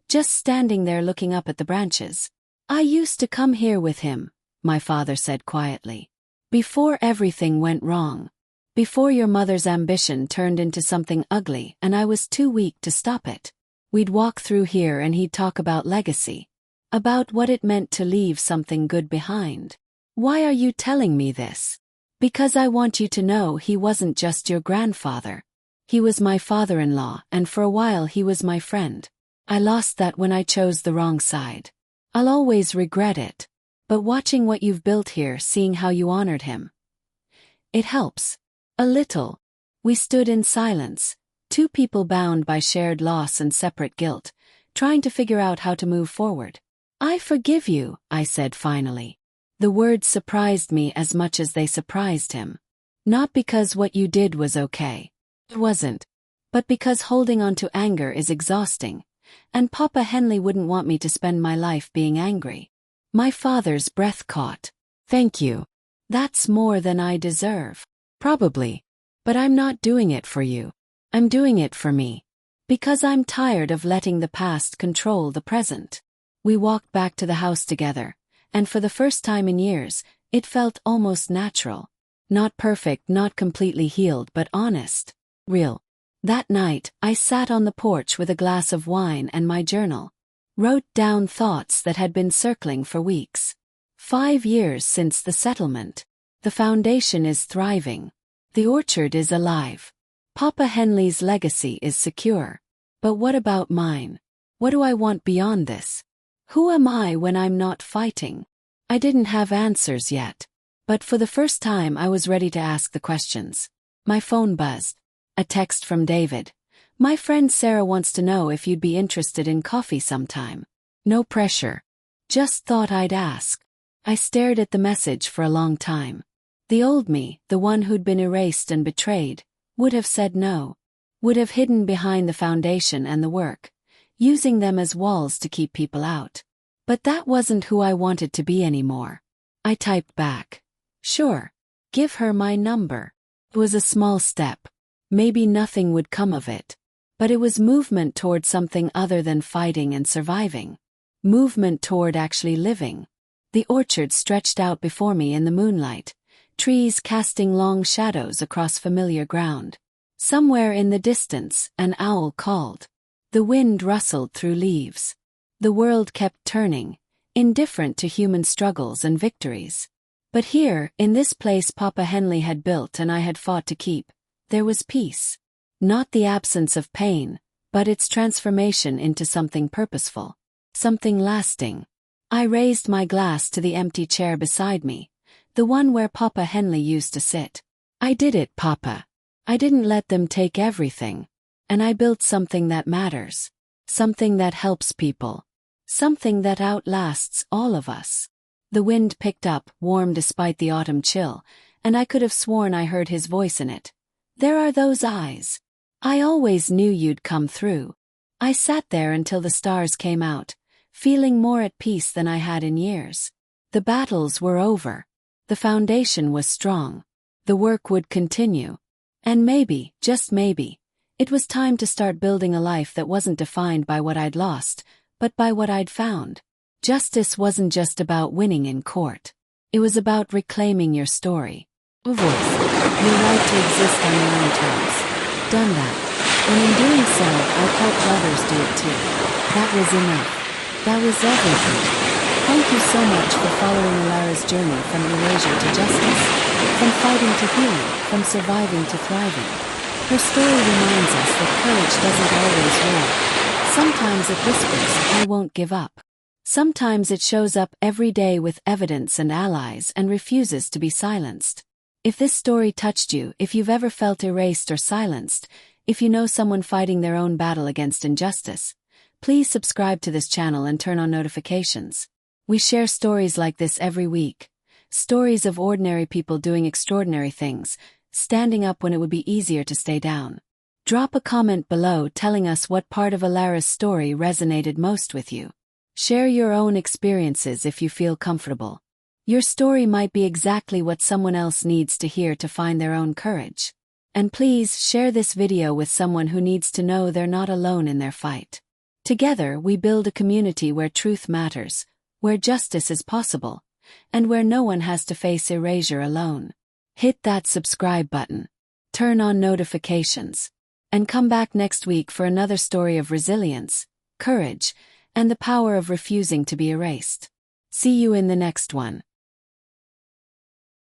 just standing there looking up at the branches. I used to come here with him, my father said quietly. Before everything went wrong. Before your mother's ambition turned into something ugly and I was too weak to stop it. We'd walk through here and he'd talk about legacy. About what it meant to leave something good behind. Why are you telling me this? Because I want you to know he wasn't just your grandfather. He was my father-in-law, and for a while he was my friend. I lost that when I chose the wrong side. I'll always regret it. But watching what you've built here, seeing how you honored him. It helps. A little. We stood in silence, two people bound by shared loss and separate guilt, trying to figure out how to move forward. I forgive you, I said finally. The words surprised me as much as they surprised him. Not because what you did was okay. It wasn't. But because holding on to anger is exhausting, and Papa Henley wouldn't want me to spend my life being angry. My father's breath caught. Thank you. That's more than I deserve. Probably. But I'm not doing it for you. I'm doing it for me. Because I'm tired of letting the past control the present. We walked back to the house together. And for the first time in years, it felt almost natural. Not perfect, not completely healed, but honest. Real. That night, I sat on the porch with a glass of wine and my journal. Wrote down thoughts that had been circling for weeks. 5 years since the settlement. The foundation is thriving. The orchard is alive. Papa Henley's legacy is secure. But what about mine? What do I want beyond this? Who am I when I'm not fighting? I didn't have answers yet. But for the first time I was ready to ask the questions. My phone buzzed. A text from David. My friend Sarah wants to know if you'd be interested in coffee sometime. No pressure. Just thought I'd ask. I stared at the message for a long time. The old me, the one who'd been erased and betrayed, would have said no. Would have hidden behind the foundation and the work, using them as walls to keep people out. But that wasn't who I wanted to be anymore. I typed back. Sure. Give her my number. It was a small step. Maybe nothing would come of it. But it was movement toward something other than fighting and surviving. Movement toward actually living. The orchard stretched out before me in the moonlight, trees casting long shadows across familiar ground. Somewhere in the distance, an owl called. The wind rustled through leaves. The world kept turning, indifferent to human struggles and victories. But here, in this place Papa Henley had built and I had fought to keep, there was peace. Not the absence of pain, but its transformation into something purposeful. Something lasting. I raised my glass to the empty chair beside me, the one where Papa Henley used to sit. I did it, Papa. I didn't let them take everything. And I built something that matters. Something that helps people. Something that outlasts all of us. The wind picked up, warm despite the autumn chill, and I could have sworn I heard his voice in it. There are those eyes. I always knew you'd come through. I sat there until the stars came out, feeling more at peace than I had in years. The battles were over. The foundation was strong. The work would continue. And maybe, just maybe, it was time to start building a life that wasn't defined by what I'd lost, but by what I'd found. Justice wasn't just about winning in court. It was about reclaiming your story. A voice. Your right to exist on your own terms. Done that. And in doing so, I've helped others do it too. That was enough. That was everything. Thank you so much for following Alara's journey from erasure to justice, from fighting to healing, from surviving to thriving. Her story reminds us that courage doesn't always roar. Sometimes it whispers, "I won't give up." Sometimes it shows up every day with evidence and allies and refuses to be silenced. If this story touched you, if you've ever felt erased or silenced, if you know someone fighting their own battle against injustice, please subscribe to this channel and turn on notifications. We share stories like this every week. Stories of ordinary people doing extraordinary things, standing up when it would be easier to stay down. Drop a comment below telling us what part of Alara's story resonated most with you. Share your own experiences if you feel comfortable. Your story might be exactly what someone else needs to hear to find their own courage. And please share this video with someone who needs to know they're not alone in their fight. Together we build a community where truth matters, where justice is possible, and where no one has to face erasure alone. Hit that subscribe button, turn on notifications, and come back next week for another story of resilience, courage, and the power of refusing to be erased. See you in the next one.